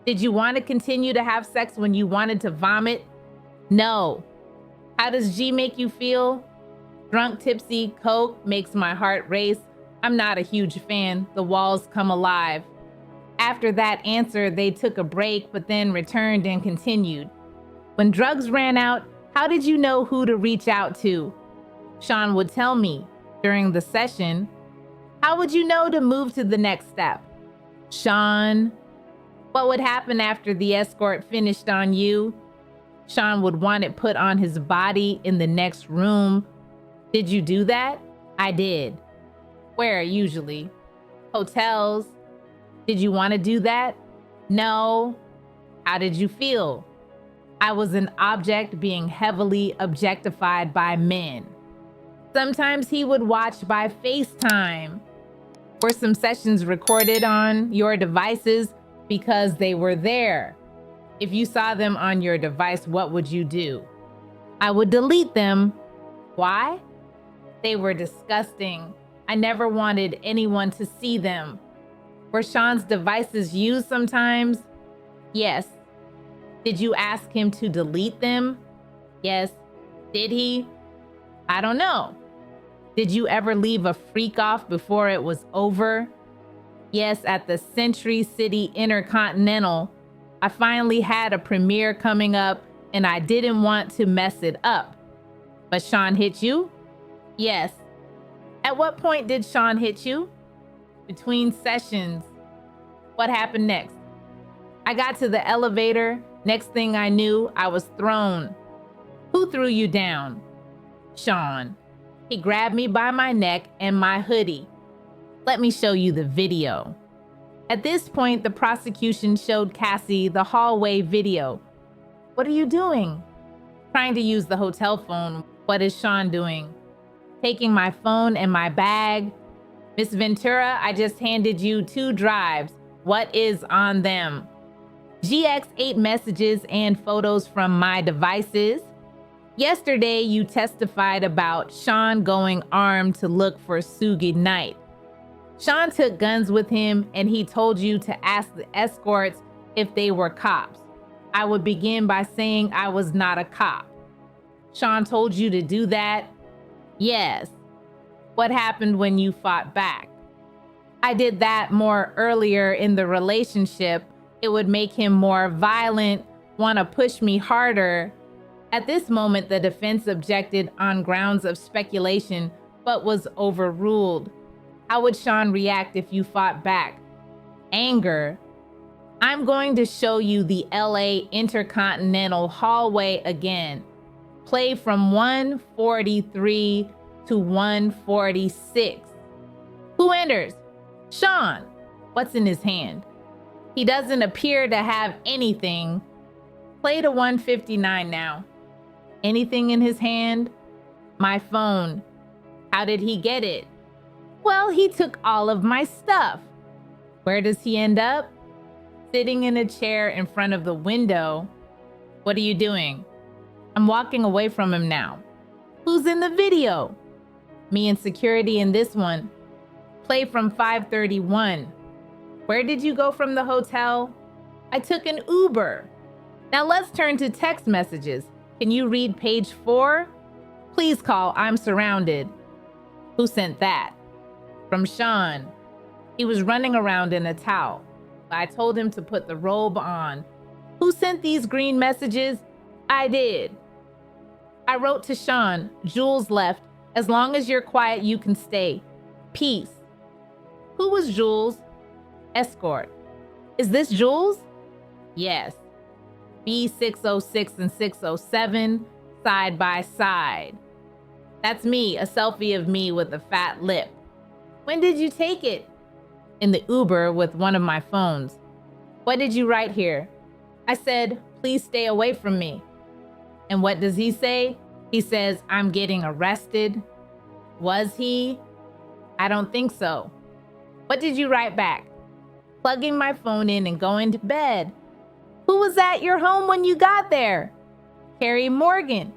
Did you want to continue to have sex when you wanted to vomit? No. How does G make you feel? Drunk, tipsy, coke makes my heart race. I'm not a huge fan. The walls come alive. After that answer, they took a break, but then returned and continued. When drugs ran out, how did you know who to reach out to? Sean would tell me during the session. How would you know to move to the next step? Sean. What would happen after the escort finished on you? Sean would want it put on his body in the next room. Did you do that? I did. Where usually? Hotels. Did you want to do that? No. How did you feel? I was an object being heavily objectified by men. Sometimes he would watch by FaceTime. Were some sessions recorded on your devices because they were there? If you saw them on your device, what would you do? I would delete them. Why? They were disgusting. I never wanted anyone to see them. Were Sean's devices used sometimes? Yes. Did you ask him to delete them? Yes. Did he? I don't know. Did you ever leave a freak off before it was over? Yes, at the Century City Intercontinental. I finally had a premiere coming up and I didn't want to mess it up. But Sean hit you? Yes. At what point did Sean hit you? Between sessions. What happened next? I got to the elevator. Next thing I knew, I was thrown. Who threw you down? Sean. He grabbed me by my neck and my hoodie. Let me show you the video. At this point, the prosecution showed Cassie the hallway video. What are you doing? Trying to use the hotel phone. What is Sean doing? Taking my phone and my bag. Miss Ventura, I just handed you 2 drives. What is on them? GX8 messages and photos from my devices. Yesterday, you testified about Sean going armed to look for Sugi Knight. Sean took guns with him and he told you to ask the escorts if they were cops. I would begin by saying I was not a cop. Sean told you to do that? Yes. What happened when you fought back? I did that more earlier in the relationship. It would make him more violent, want to push me harder. At this moment, the defense objected on grounds of speculation, but was overruled. How would Sean react if you fought back? Anger. I'm going to show you the LA Intercontinental hallway again. Play from 143 to 146. Who enters? Sean. What's in his hand? He doesn't appear to have anything. Play to 159 now. Anything in his hand? My phone. How did he get it? Well, he took all of my stuff. Where does he end up? Sitting in a chair in front of the window. What are you doing? I'm walking away from him now. Who's in the video? Me and security in this one. Play from 531. Where did you go from the hotel? I took an Uber. Now let's turn to text messages. Can you read page 4? Please call, I'm surrounded. Who sent that? From Sean. He was running around in a towel. I told him to put the robe on. Who sent these green messages? I did. I wrote to Sean, Jules left. As long as you're quiet, you can stay. Peace. Who was Jules? Escort. Is this Jules? Yes. B606 and 607, side by side. That's me, a selfie of me with a fat lip. When did you take it? In the Uber with one of my phones. What did you write here? I said, please stay away from me. And what does he say? He says, I'm getting arrested. Was he? I don't think so. What did you write back? Plugging my phone in and going to bed. Who was at your home when you got there? Carrie Morgan.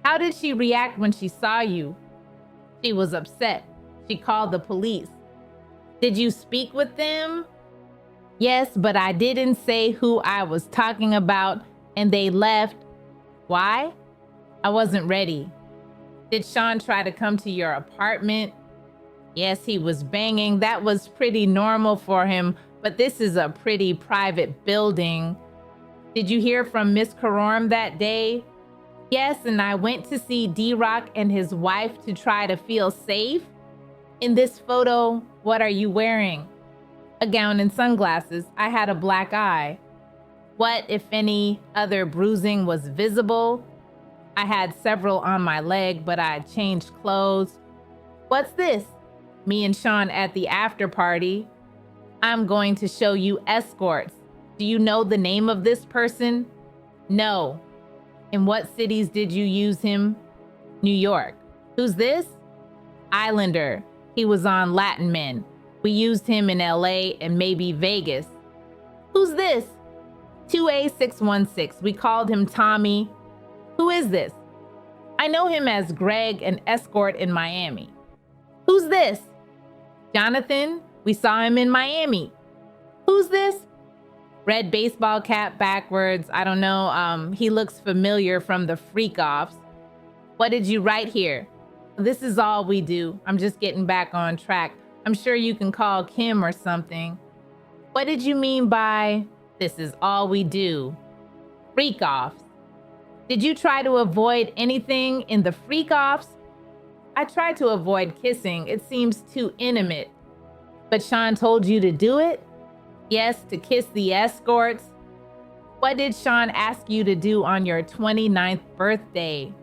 How did she react when she saw you? She was upset. She called the police. Did you speak with them? Yes, but I didn't say who I was talking about, and they left. Why? I wasn't ready. Did Sean try to come to your apartment? Yes, he was banging. That was pretty normal for him, but this is a pretty private building. Did you hear from Miss Courtroom that day? Yes, and I went to see D-Rock and his wife to try to feel safe. In this photo, what are you wearing? A gown and sunglasses. I had a black eye. What, if any, other bruising was visible? I had several on my leg, but I had changed clothes. What's this? Me and Sean at the after party. I'm going to show you Escorts. Do you know the name of this person? No. In what cities did you use him? New York. Who's this? Islander. He was on Latin Men. We used him in LA and maybe Vegas. Who's this? 2A616. We called him Tommy. Who is this? I know him as Greg, an escort in Miami. Who's this? Jonathan. We saw him in Miami. Who's this? Red baseball cap backwards. I don't know. He looks familiar from the freak offs. What did you write here? This is all we do. I'm just getting back on track. I'm sure you can call Kim or something. What did you mean by this is all we do? Freak offs. Did you try to avoid anything in the freak offs? I tried to avoid kissing. It seems too intimate. But Sean told you to do it? Yes, to kiss the escorts. What did Sean ask you to do on your 29th birthday?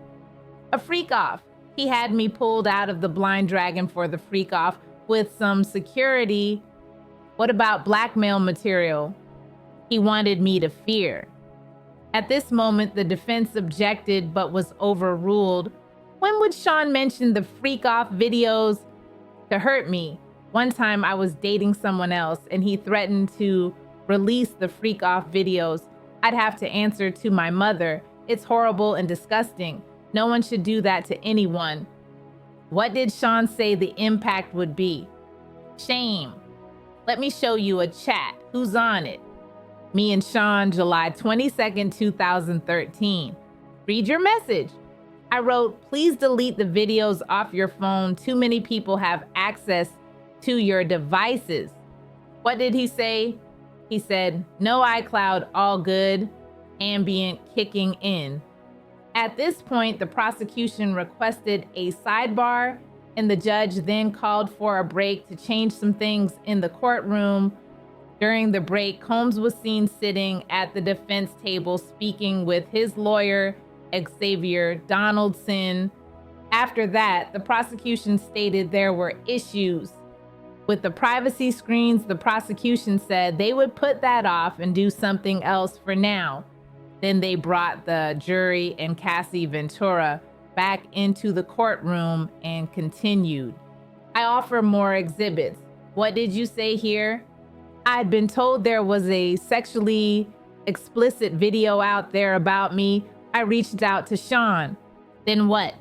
A freak off. He had me pulled out of the Blind Dragon for the freak off with some security. What about blackmail material? He wanted me to fear. At this moment, the defense objected but was overruled. When would Sean mention the freak off videos to hurt me? One time I was dating someone else and he threatened to release the freak off videos. I'd have to answer to my mother. It's horrible and disgusting. No one should do that to anyone. What did Sean say the impact would be? Shame. Let me show you a chat. Who's on it? Me and Sean, July 22nd, 2013. Read your message. I wrote, please delete the videos off your phone. Too many people have access to your devices. What did he say? He said, no iCloud, all good. Ambient kicking in. At this point, the prosecution requested a sidebar, and the judge then called for a break to change some things in the courtroom. During the break, Combs was seen sitting at the defense table speaking with his lawyer, Xavier Donaldson. After that, the prosecution stated there were issues with the privacy screens. The prosecution said they would put that off and do something else for now. Then they brought the jury and Cassie Ventura back into the courtroom and continued. I offer more exhibits. What did you say here? I'd been told there was a sexually explicit video out there about me. I reached out to Sean. Then what?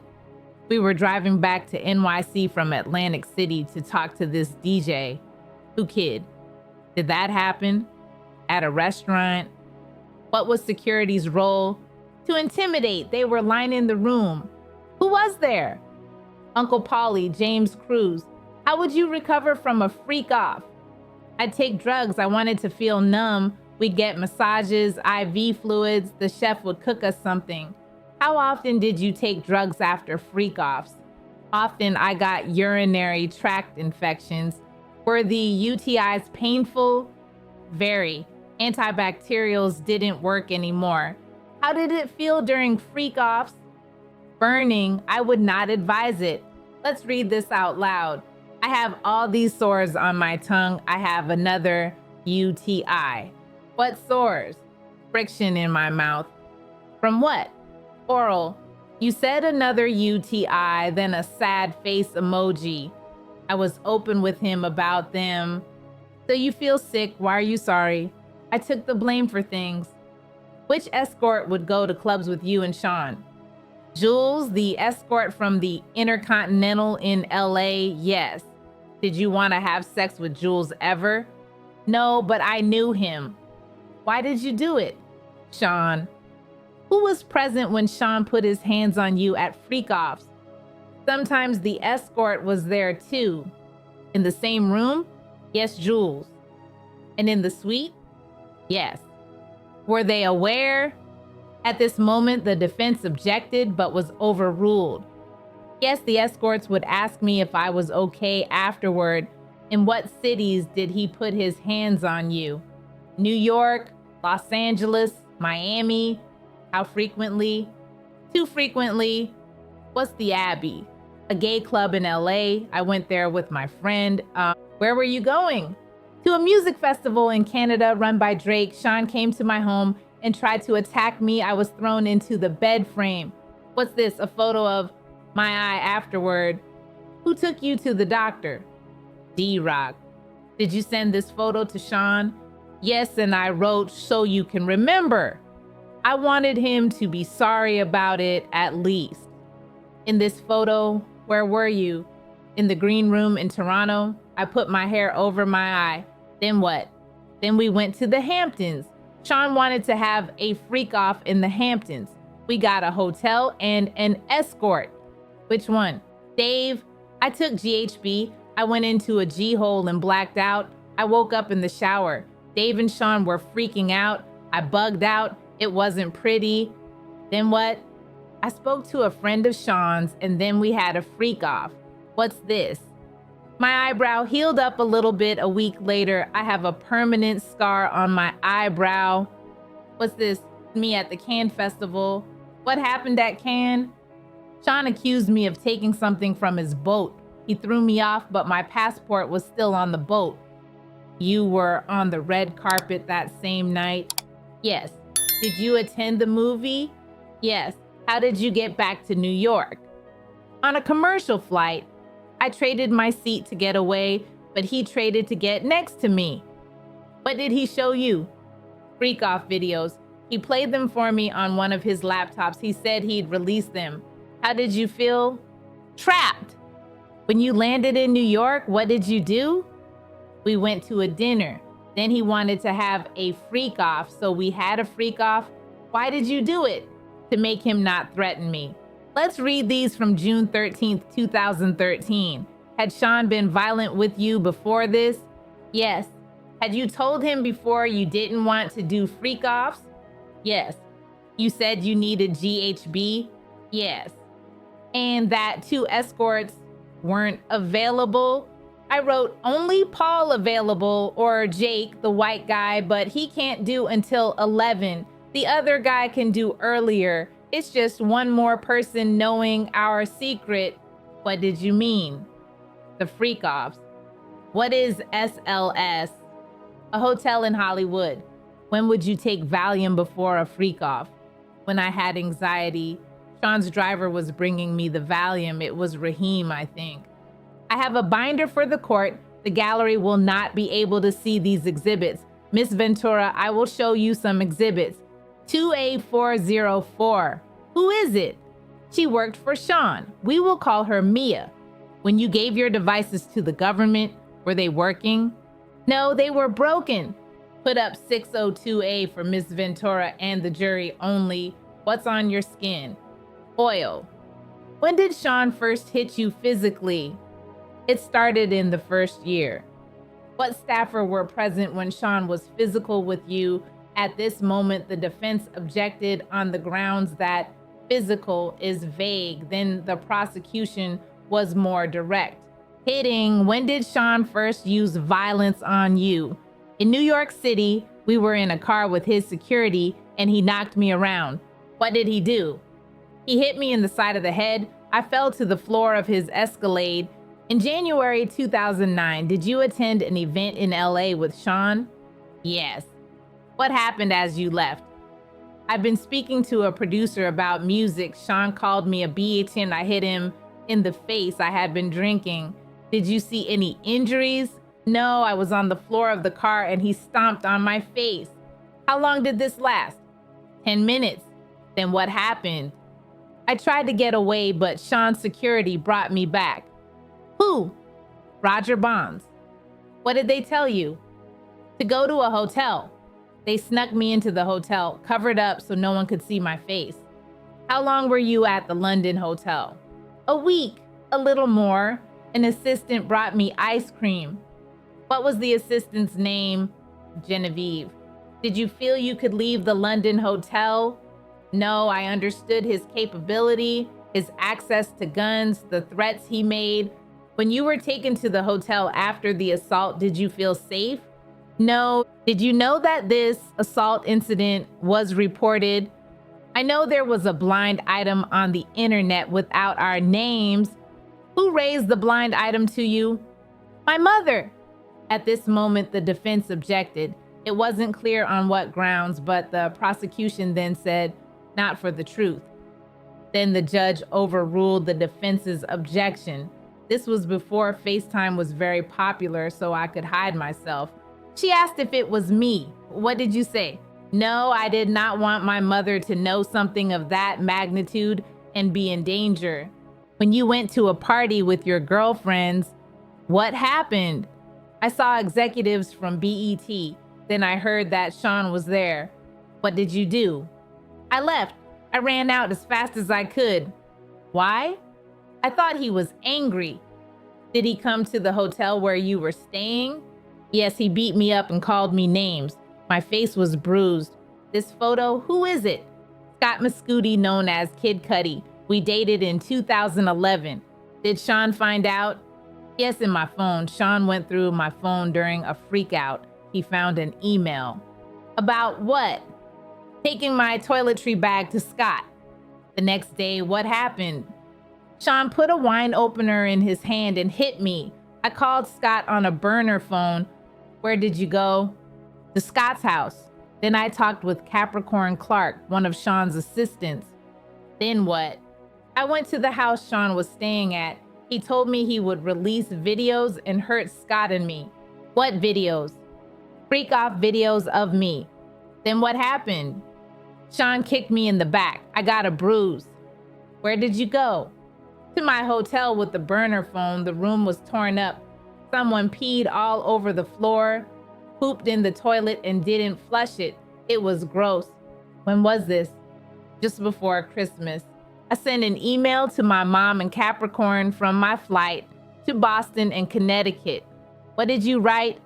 We were driving back to NYC from Atlantic City to talk to this DJ. Who kid? Did that happen? At a restaurant? What was security's role? To intimidate. They were lining the room. Who was there? Uncle Paulie, James Cruz. How would you recover from a freak off? I'd take drugs. I wanted to feel numb. We'd get massages, IV fluids. The chef would cook us something. How often did you take drugs after freak offs? Often I got urinary tract infections. Were the UTIs painful? Very. Antibacterials didn't work anymore. How did it feel during freak offs? Burning. I would not advise it. Let's read this out loud. I have all these sores on my tongue. I have another UTI. What sores? Friction in my mouth. From what? Oral. You said another UTI, then a sad face emoji. I was open with him about them. So you feel sick. Why are you sorry? I took the blame for things. Which escort would go to clubs with you and Sean? Jules, the escort from the Intercontinental in LA, yes. Did you want to have sex with Jules ever? No, but I knew him. Why did you do it? Sean. Who was present when Sean put his hands on you at freak offs? Sometimes the escort was there too. In the same room? Yes, Jules. And in the suite? Yes. Were they aware? At this moment, the defense objected but was overruled. Yes, the escorts would ask me if I was okay afterward. In what cities did he put his hands on you? New York, Los Angeles, Miami. How frequently? Too frequently. What's the Abbey? A gay club in LA. I went there with my friend. Where were you going? To a music festival in Canada run by Drake. Sean came to my home and tried to attack me. I was thrown into the bed frame. What's this? A photo of my eye afterward. Who took you to the doctor? D-Rock. Did you send this photo to Sean? Yes, and I wrote, so you can remember. I wanted him to be sorry about it at least. In this photo, where were you? In the green room in Toronto. I put my hair over my eye. Then what? Then we went to the Hamptons. Sean wanted to have a freak off in the Hamptons. We got a hotel and an escort. Which one? Dave, I took GHB. I went into a G-hole and blacked out. I woke up in the shower. Dave and Sean were freaking out. I bugged out. It wasn't pretty. Then what? I spoke to a friend of Sean's and then we had a freak off. What's this? My eyebrow healed up a little bit a week later. I have a permanent scar on my eyebrow. What's this? Me at the Cannes Festival. What happened at Cannes? Sean accused me of taking something from his boat. He threw me off, but my passport was still on the boat. You were on the red carpet that same night? Yes. Did you attend the movie? Yes. How did you get back to New York? On a commercial flight. I traded my seat to get away, but he traded to get next to me. What did he show you? Freak off videos. He played them for me on one of his laptops. He said he'd release them. How did you feel? Trapped. When you landed in New York, what did you do? We went to a dinner. Then he wanted to have a freak off, so we had a freak off. Why did you do it? To make him not threaten me. Let's read these from June 13th, 2013. Had Sean been violent with you before this? Yes. Had you told him before you didn't want to do freak offs? Yes. You said you needed GHB? Yes. And that 2 escorts weren't available? I wrote only Paul available, or Jake, the white guy, but he can't do until 11. The other guy can do earlier. It's just one more person knowing our secret. What did you mean? The freak offs. What is SLS? A hotel in Hollywood. When would you take Valium before a freak off? When I had anxiety. Sean's driver was bringing me the Valium. It was Raheem, I think. I have a binder for the court. The gallery will not be able to see these exhibits. Miss Ventura, I will show you some exhibits. 2A404. Who is it? She worked for Sean. We will call her Mia. When you gave your devices to the government, were they working? No, they were broken. Put up 602A for Miss Ventura and the jury only. What's on your skin? Oil. When did Sean first hit you physically? It started in the first year. What staffer were present when Sean was physical with you? At this moment, the defense objected on the grounds that physical is vague. Then the prosecution was more direct. Hitting. When did Sean first use violence on you? In New York City, we were in a car with his security and he knocked me around. What did he do? He hit me in the side of the head. I fell to the floor of his Escalade. In January 2009, did you attend an event in LA with Sean? Yes. What happened as you left? I've been speaking to a producer about music. Sean called me a bitch and I hit him in the face. I had been drinking. Did you see any injuries? No, I was on the floor of the car and he stomped on my face. How long did this last? 10 minutes. Then what happened? I tried to get away, but Sean's security brought me back. Who? Roger Bonds. What did they tell you? To go to a hotel. They snuck me into the hotel, covered up so no one could see my face. How long were you at the London hotel? A week, a little more. An assistant brought me ice cream. What was the assistant's name? Genevieve. Did you feel you could leave the London hotel? No, I understood his capability, his access to guns, the threats he made. When you were taken to the hotel after the assault, did you feel safe? No. Did you know that this assault incident was reported? I know there was a blind item on the internet without our names. Who raised the blind item to you? My mother. At this moment, the defense objected. It wasn't clear on what grounds, but the prosecution then said, not for the truth. Then the judge overruled the defense's objection. This was before FaceTime was very popular, so I could hide myself. She asked if it was me. What did you say? No, I did not want my mother to know something of that magnitude and be in danger. When you went to a party with your girlfriends, what happened? I saw executives from BET. Then I heard that Sean was there. What did you do? I left. I ran out as fast as I could. Why? I thought he was angry. Did he come to the hotel where you were staying? Yes, he beat me up and called me names. My face was bruised. This photo, who is it? Scott Mascuti, known as Kid Cudi. We dated in 2011. Did Sean find out? Yes, in my phone. Sean went through my phone during a freak out. He found an email. About what? Taking my toiletry bag to Scott. The next day, what happened? Sean put a wine opener in his hand and hit me. I called Scott on a burner phone. Where did you go? To Scott's house. Then I talked with Capricorn Clark, one of Sean's assistants. Then what? I went to the house Sean was staying at. He told me he would release videos and hurt Scott and me. What videos? Freak off videos of me. Then what happened? Sean kicked me in the back. I got a bruise. Where did you go? To my hotel with the burner phone. The room was torn up. Someone peed all over the floor, pooped in the toilet and didn't flush it. It was gross. When was this? Just before Christmas. I sent an email to my mom in Capricorn from my flight to Boston and Connecticut. What did you write?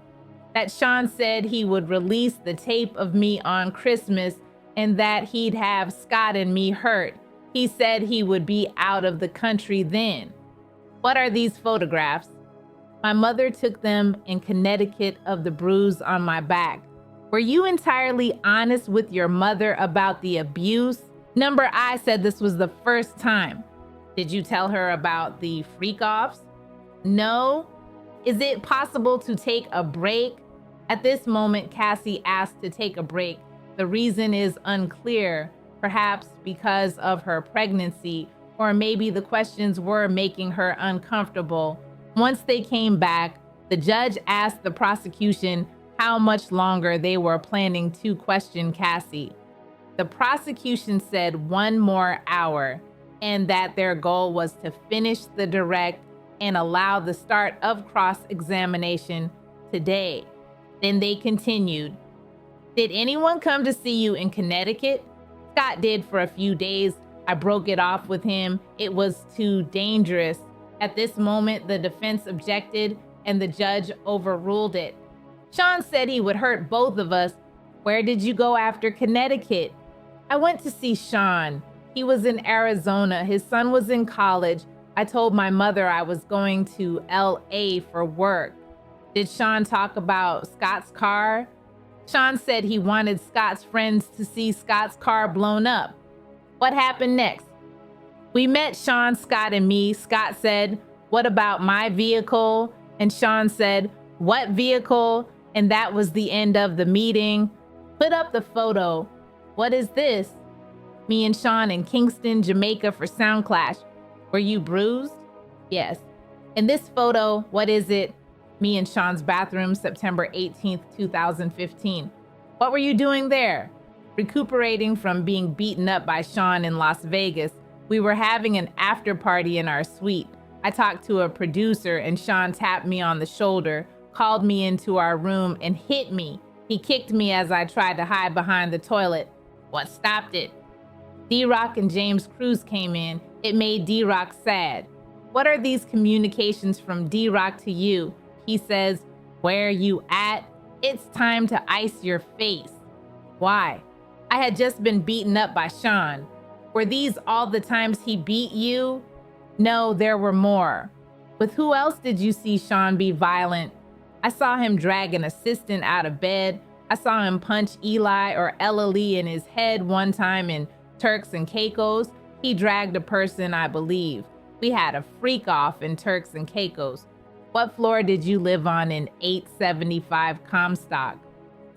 That Sean said he would release the tape of me on Christmas and that he'd have Scott and me hurt. He said he would be out of the country then. What are these photographs? My mother took them in Connecticut of the bruise on my back. Were you entirely honest with your mother about the abuse? Number I said this was the first time. Did you tell her about the freak-offs? No. Is it possible to take a break? At this moment, Cassie asked to take a break. The reason is unclear, perhaps because of her pregnancy, or maybe the questions were making her uncomfortable. Once they came back, the judge asked the prosecution how much longer they were planning to question Cassie. The prosecution said 1 more hour, and that their goal was to finish the direct and allow the start of cross-examination today. Then they continued. Did anyone come to see you in Connecticut? Scott did for a few days. I broke it off with him. It was too dangerous. At this moment, the defense objected and the judge overruled it. Sean said he would hurt both of us. Where did you go after Connecticut? I went to see Sean. He was in Arizona. His son was in college. I told my mother I was going to LA for work. Did Sean talk about Scott's car? Sean said he wanted Scott's friends to see Scott's car blown up. What happened next? We met Sean, Scott, and me. Scott said, what about my vehicle? And Sean said, what vehicle? And that was the end of the meeting. Put up the photo. What is this? Me and Sean in Kingston, Jamaica for Sound Clash. Were you bruised? Yes. In this photo, what is it? Me in Sean's bathroom, September 18th, 2015. What were you doing there? Recuperating from being beaten up by Sean in Las Vegas. We were having an after party in our suite. I talked to a producer and Sean tapped me on the shoulder, called me into our room and hit me. He kicked me as I tried to hide behind the toilet. What stopped it? D-Rock and James Cruz came in. It made D-Rock sad. What are these communications from D-Rock to you? He says, where you at? It's time to ice your face. Why? I had just been beaten up by Sean. Were these all the times he beat you? No, there were more. With who else did you see Sean be violent? I saw him drag an assistant out of bed. I saw him punch Eli or Ella Lee in his head one time in Turks and Caicos. He dragged a person, I believe. We had a freak off in Turks and Caicos. What floor did you live on in 875 Comstock?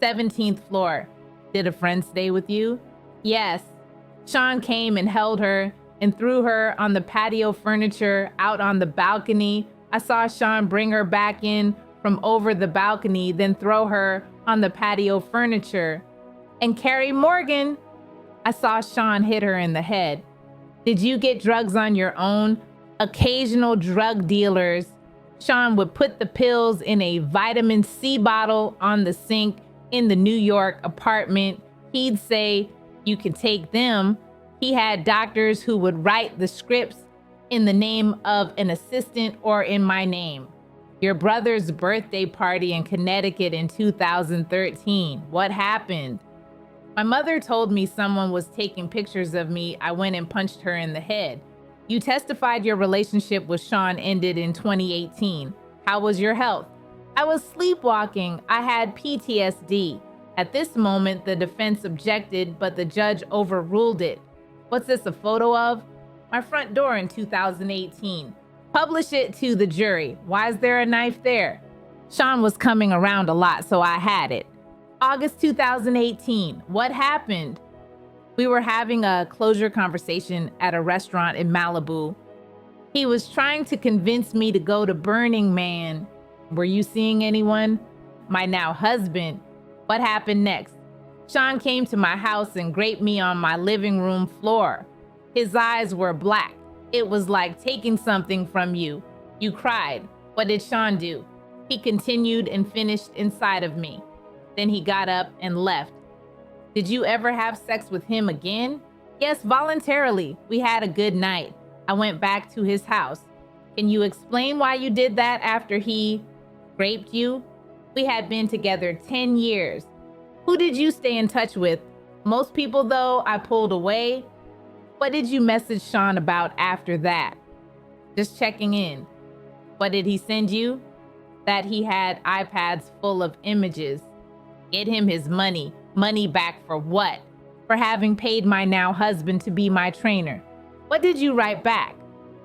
17th floor. Did a friend stay with you? Yes. Sean came and held her and threw her on the patio furniture out on the balcony. I saw Sean bring her back in from over the balcony, then throw her on the patio furniture. And Carrie Morgan, I saw Sean hit her in the head. Did you get drugs on your own? Occasional drug dealers. Sean would put the pills in a vitamin C bottle on the sink in the New York apartment. He'd say, "You can take them." He had doctors who would write the scripts in the name of an assistant or in my name. Your brother's birthday party in Connecticut in 2013. What happened? My mother told me someone was taking pictures of me. I went and punched her in the head. You testified your relationship with Sean ended in 2018. How was your health? I was sleepwalking. I had PTSD. At this moment, the defense objected, but the judge overruled it. What's this a photo of? My front door in 2018. Publish it to the jury. Why is there a knife there? Sean was coming around a lot, so I had it. August 2018. What happened? We were having a closure conversation at a restaurant in Malibu. He was trying to convince me to go to Burning Man. Were you seeing anyone? My now husband. What happened next? Sean came to my house and raped me on my living room floor. His eyes were black. It was like taking something from you. You cried. What did Sean do? He continued and finished inside of me. Then he got up and left. Did you ever have sex with him again? Yes, voluntarily. We had a good night. I went back to his house. Can you explain why you did that after he raped you? We had been together 10 years. Who did you stay in touch with? Most people, though, I pulled away. What did you message Sean about after that? Just checking in. What did he send you? That he had iPads full of images. Get him his money. Money back for what? For having paid my now husband to be my trainer. What did you write back?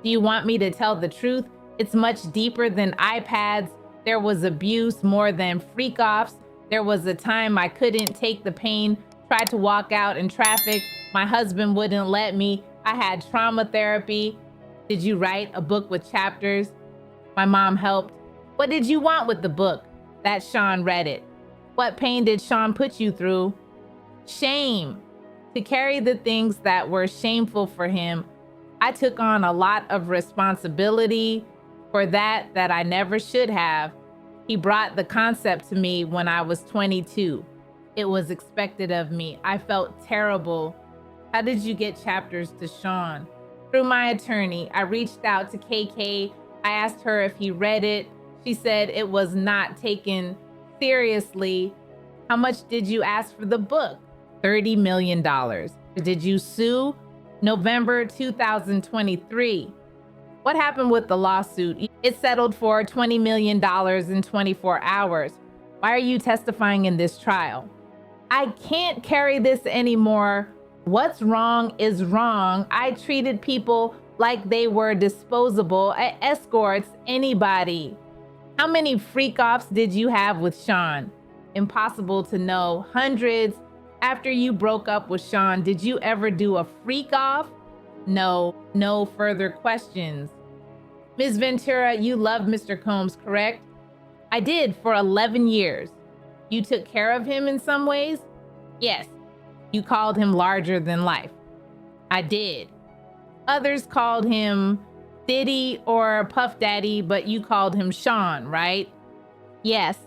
Do you want me to tell the truth? It's much deeper than iPads. There was abuse more than freak-offs. There was a time I couldn't take the pain, tried to walk out in traffic. My husband wouldn't let me. I had trauma therapy. Did you write a book with chapters? My mom helped. What did you want with the book? That Sean read it. What pain did Sean put you through? Shame. To carry the things that were shameful for him, I took on a lot of responsibility for that I never should have. He brought the concept to me when I was 22. It was expected of me. I felt terrible. How did you get chapters to Sean? Through my attorney. I reached out to KK. I asked her if he read it. She said it was not taken seriously. How much did you ask for the book? $30 million. Did you sue? November 2023. What happened with the lawsuit? It settled for $20 million in 24 hours. Why are you testifying in this trial? I can't carry this anymore. What's wrong is wrong. I treated people like they were disposable. Escorts, anybody. How many freak-offs did you have with Sean? Impossible to know. Hundreds. After you broke up with Sean, did you ever do a freak-off? No, no further questions. Ms. Ventura, you love Mr. Combs, correct? I did for 11 years. You took care of him in some ways? Yes. You called him larger than life. I did. Others called him Diddy or Puff Daddy, but you called him Sean, right? Yes.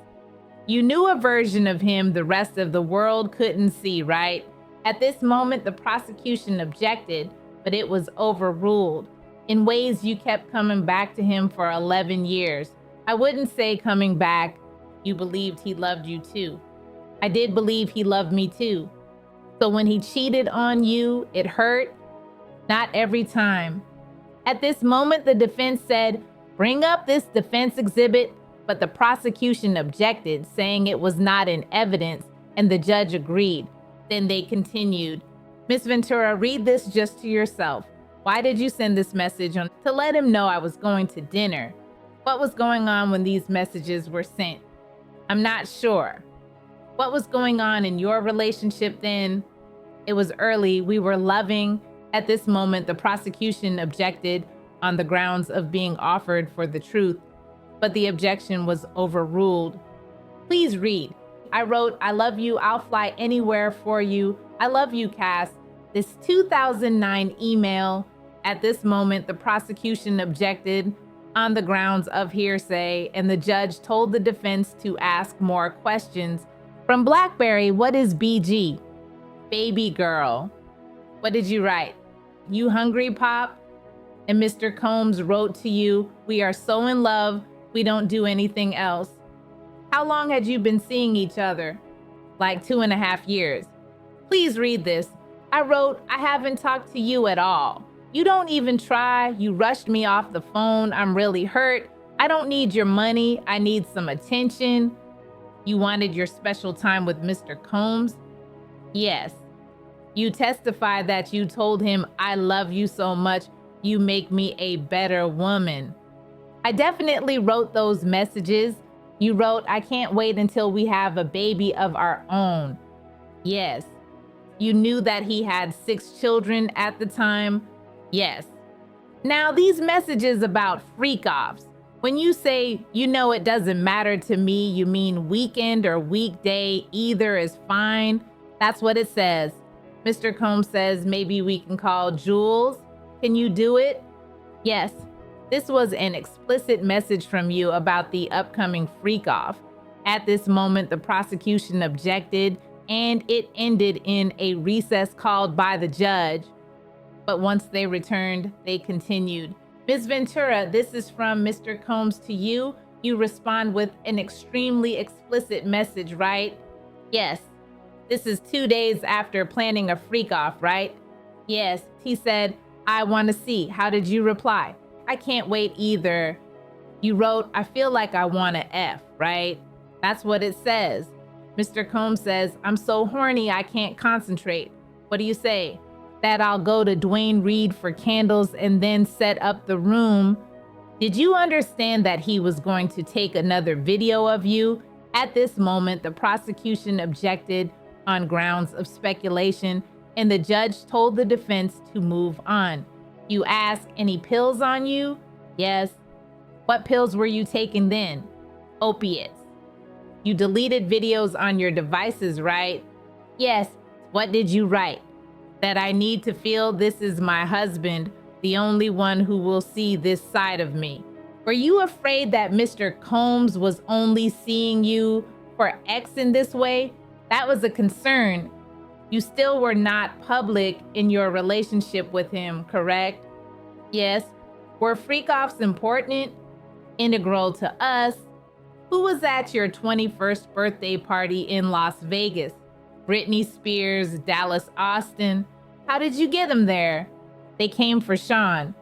You knew a version of him the rest of the world couldn't see, right? At this moment, the prosecution objected, but it was overruled. In ways, you kept coming back to him for 11 years. I wouldn't say coming back. You believed he loved you too. I did believe he loved me too. So when he cheated on you, it hurt? Not every time. At this moment, the defense said, bring up this defense exhibit, but the prosecution objected, saying it was not in evidence, and the judge agreed. Then they continued. Ms. Ventura, read this just to yourself. Why did you send this message on to let him know I was going to dinner? What was going on when these messages were sent? I'm not sure. What was going on in your relationship then? It was early. We were loving. At this moment, the prosecution objected on the grounds of being offered for the truth, but the objection was overruled. Please read. I wrote, I love you. I'll fly anywhere for you. I love you, Cass. This 2009 email. At this moment, the prosecution objected on the grounds of hearsay, and the judge told the defense to ask more questions. From BlackBerry, what is BG? Baby girl. What did you write? You hungry, Pop? And Mr. Combs wrote to you, we are so in love, we don't do anything else. How long had you been seeing each other? Like 2.5 years. Please read this. I wrote, I haven't talked to you at all. You don't even try. You rushed me off the phone. I'm really hurt. I don't need your money. I need some attention. You wanted your special time with Mr. Combs? Yes. You testified that you told him, I love you so much, you make me a better woman. I definitely wrote those messages. You wrote, I can't wait until we have a baby of our own. Yes. You knew that he had 6 children at the time? Yes. Now these messages about freak-offs, when you say, you know it doesn't matter to me, you mean weekend or weekday, either is fine. That's what it says. Mr. Combs says, maybe we can call Jules. Can you do it? Yes. This was an explicit message from you about the upcoming freak-off. At this moment, the prosecution objected, and it ended in a recess called by the judge. But once they returned, they continued. Ms. Ventura, this is from Mr. Combs to you. You respond with an extremely explicit message, right? Yes. This is 2 days after planning a freak-off, right? Yes. He said, I want to see. How did you reply? I can't wait either. You wrote, I feel like I want to F, right? That's what it says. Mr. Combs says, I'm so horny I can't concentrate. What do you say? That I'll go to Dwayne Reed for candles and then set up the room. Did you understand that he was going to take another video of you? At this moment, the prosecution objected on grounds of speculation, and the judge told the defense to move on. You ask, any pills on you? Yes. What pills were you taking then? Opiates. You deleted videos on your devices, right? Yes. What did you write? That I need to feel this is my husband, the only one who will see this side of me. Were you afraid that Mr. Combs was only seeing you for X in this way? That was a concern. You still were not public in your relationship with him, correct? Yes. Were freak-offs important? Integral to us? Who was at your 21st birthday party in Las Vegas? Britney Spears, Dallas Austin. How did you get them there? They came for Sean.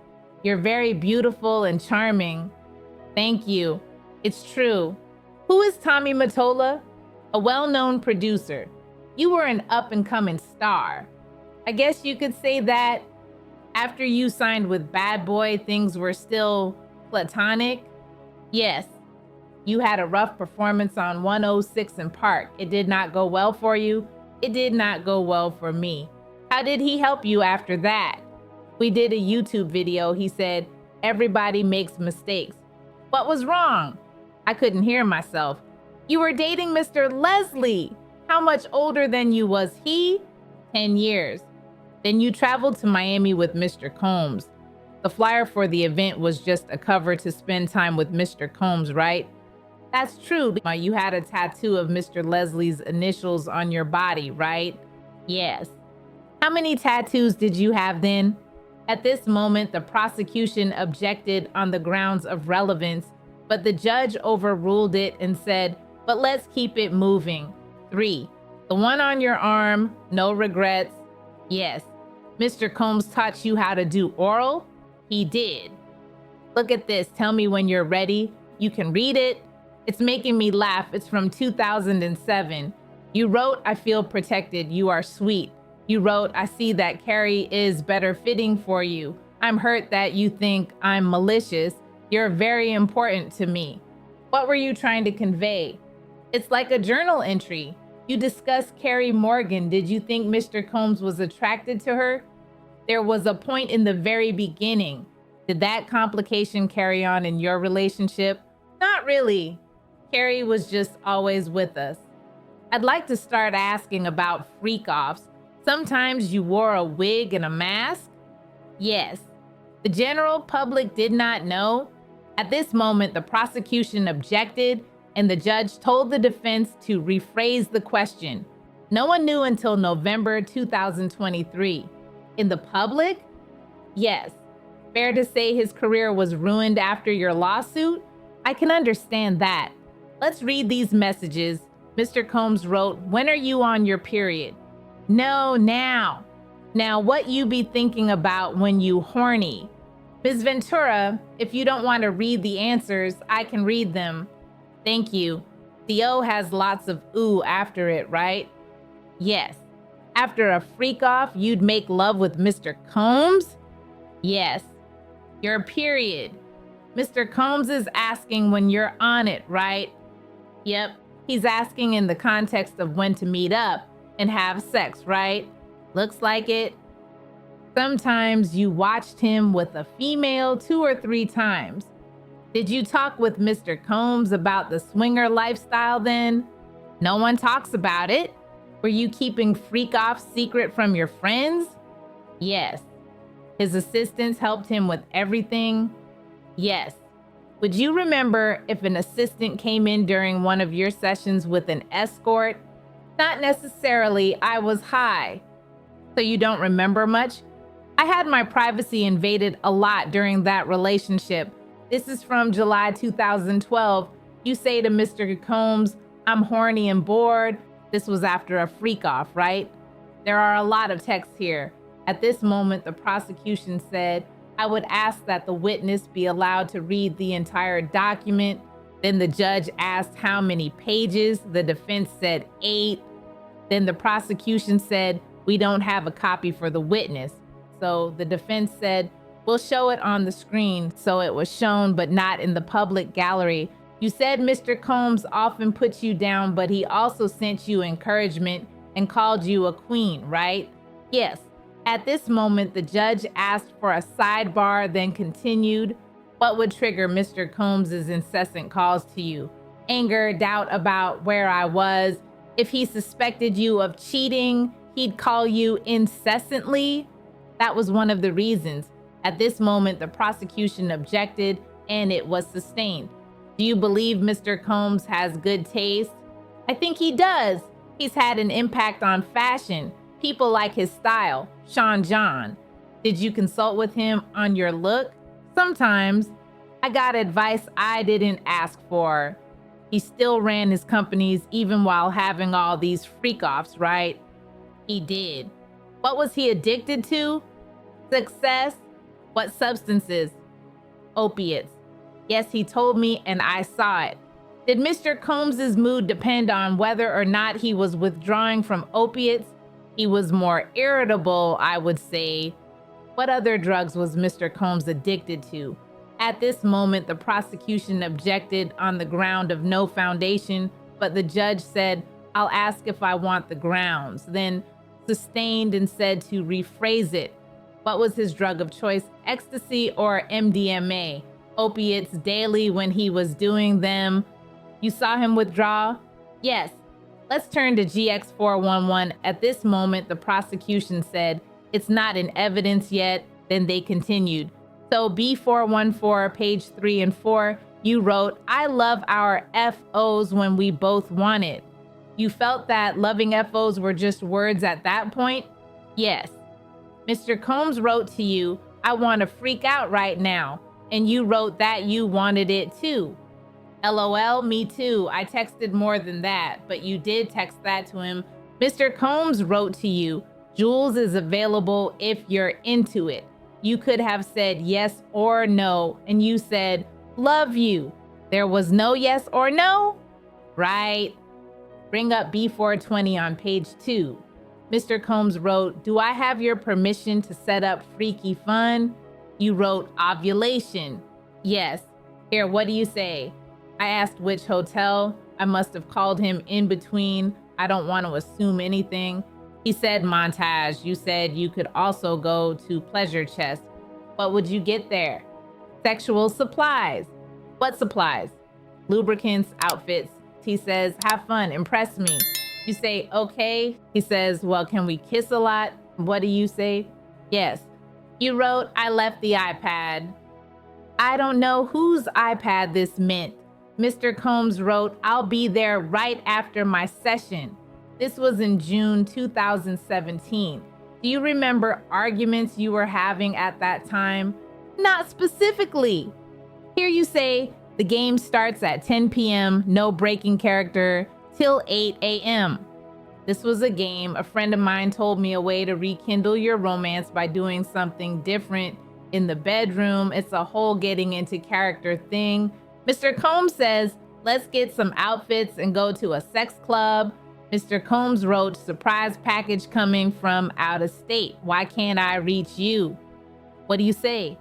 You're very beautiful and charming. Thank you. It's true. Who is Tommy Mottola? A well-known producer. You were an up-and-coming star. I guess you could say that after you signed with Bad Boy, things were still platonic? Yes. You had a rough performance on 106 in Park. It did not go well for you. It did not go well for me. How did he help you after that? We did a YouTube video. He said, everybody makes mistakes. What was wrong? I couldn't hear myself. You were dating Mr. Leslie. How much older than you was he? 10 years. Then you traveled to Miami with Mr. Combs. The flyer for the event was just a cover to spend time with Mr. Combs, right? That's true. You had a tattoo of Mr. Leslie's initials on your body, right? Yes. How many tattoos did you have then? At this moment, the prosecution objected on the grounds of relevance, but the judge overruled it and said, but let's keep it moving. 3. The one on your arm, no regrets. Yes. Mr. Combs taught you how to do oral? He did. Look at this. Tell me when you're ready. You can read it. It's making me laugh. It's from 2007. You wrote, I feel protected. You are sweet. You wrote, I see that Carrie is better fitting for you. I'm hurt that you think I'm malicious. You're very important to me. What were you trying to convey? It's like a journal entry. You discussed Carrie Morgan. Did you think Mr. Combs was attracted to her? There was a point in the very beginning. Did that complication carry on in your relationship? Not really. Carrie was just always with us. I'd like to start asking about freak-offs. Sometimes you wore a wig and a mask? Yes. The general public did not know. At this moment, the prosecution objected, and the judge told the defense to rephrase the question. No one knew until November 2023. In the public? Yes. Fair to say his career was ruined after your lawsuit? I can understand that. Let's read these messages. Mr. Combs wrote, "When are you on your period?" "No, now." "Now what you be thinking about when you horny?" "Ms. Ventura, if you don't want to read the answers, I can read them." "Thank you. The O has lots of ooh after it, right?" "Yes." "After a freak off, you'd make love with Mr. Combs?" "Yes." "Your period. Mr. Combs is asking when you're on it, right?" "Yep." "He's asking in the context of when to meet up and have sex, right?" "Looks like it." "Sometimes you watched him with a female 2 or 3 times. Did you talk with Mr. Combs about the swinger lifestyle then?" "No one talks about it." "Were you keeping freak off secret from your friends?" "Yes." "His assistants helped him with everything?" "Yes." "Would you remember if an assistant came in during one of your sessions with an escort?" "Not necessarily. I was high." "So you don't remember much?" "I had my privacy invaded a lot during that relationship." This is from July 2012. You say to Mr. Combs, "I'm horny and bored." This was after a freak off, right? There are a lot of texts here. At this moment, the prosecution said, "I would ask that the witness be allowed to read the entire document." Then the judge asked how many pages. The defense said 8. Then the prosecution said, "We don't have a copy for the witness." So the defense said, "We'll show it on the screen." So it was shown, but not in the public gallery. "You said Mr. Combs often puts you down, but he also sent you encouragement and called you a queen, right?" "Yes." At this moment, the judge asked for a sidebar, then continued, "What would trigger Mr. Combs's incessant calls to you?" "Anger, doubt about where I was. If he suspected you of cheating, he'd call you incessantly." That was one of the reasons. At this moment, the prosecution objected and it was sustained. "Do you believe Mr. Combs has good taste?" "I think he does. He's had an impact on fashion. People like his style." Sean John: "Did you consult with him on your look?" "Sometimes. I got advice I didn't ask for." "He still ran his companies even while having all these freak-offs, right?" "He did." "What was he addicted to?" "Success." "What substances?" "Opiates." "Yes, he told me and I saw it." "Did Mr. Combs's mood depend on whether or not he was withdrawing from opiates?" "He was more irritable, I would say." "What other drugs was Mr. Combs addicted to?" At this moment, the prosecution objected on the ground of no foundation, but the judge said, "I'll ask if I want the grounds," then sustained and said to rephrase it. "What was his drug of choice, ecstasy or MDMA?" "Opiates daily when he was doing them." "You saw him withdraw?" "Yes." Let's turn to GX411. At this moment, the prosecution said, "It's not in evidence yet." Then they continued. So B414, page 3 and 4, you wrote, "I love our FOs when we both want it." You felt that loving FOs were just words at that point? Yes. Mr. Combs wrote to you, "I want to freak out right now." And you wrote that you wanted it too. LOL, me too. I texted more than that, but you did text that to him. Mr. Combs wrote to you, "Jules is available if you're into it." You could have said yes or no, and you said, "Love you." There was no yes or no? Right. Bring up B420 on page 2. Mr. Combs wrote, "Do I have your permission to set up freaky fun?" You wrote, "Ovulation." Yes. Here, what do you say? I asked which hotel. I must have called him in between. I don't want to assume anything. He said Montage. You said you could also go to Pleasure Chest. What would you get there? Sexual supplies. What supplies? Lubricants, outfits. He says, "Have fun, impress me." You say, "Okay." He says, "Well, can we kiss a lot?" What do you say? Yes. You wrote, "I left the iPad." I don't know whose iPad this meant. Mr. Combs wrote, "I'll be there right after my session." This was in June 2017. Do you remember arguments you were having at that time? Not specifically. Here you say, the game starts at 10 p.m., no breaking character, till 8 a.m. This was a game. A friend of mine told me a way to rekindle your romance by doing something different in the bedroom. It's a whole getting into character thing. Mr. Combs says, let's get some outfits and go to a sex club. Mr. Combs wrote, surprise package coming from out of state. Why can't I reach you? What do you say?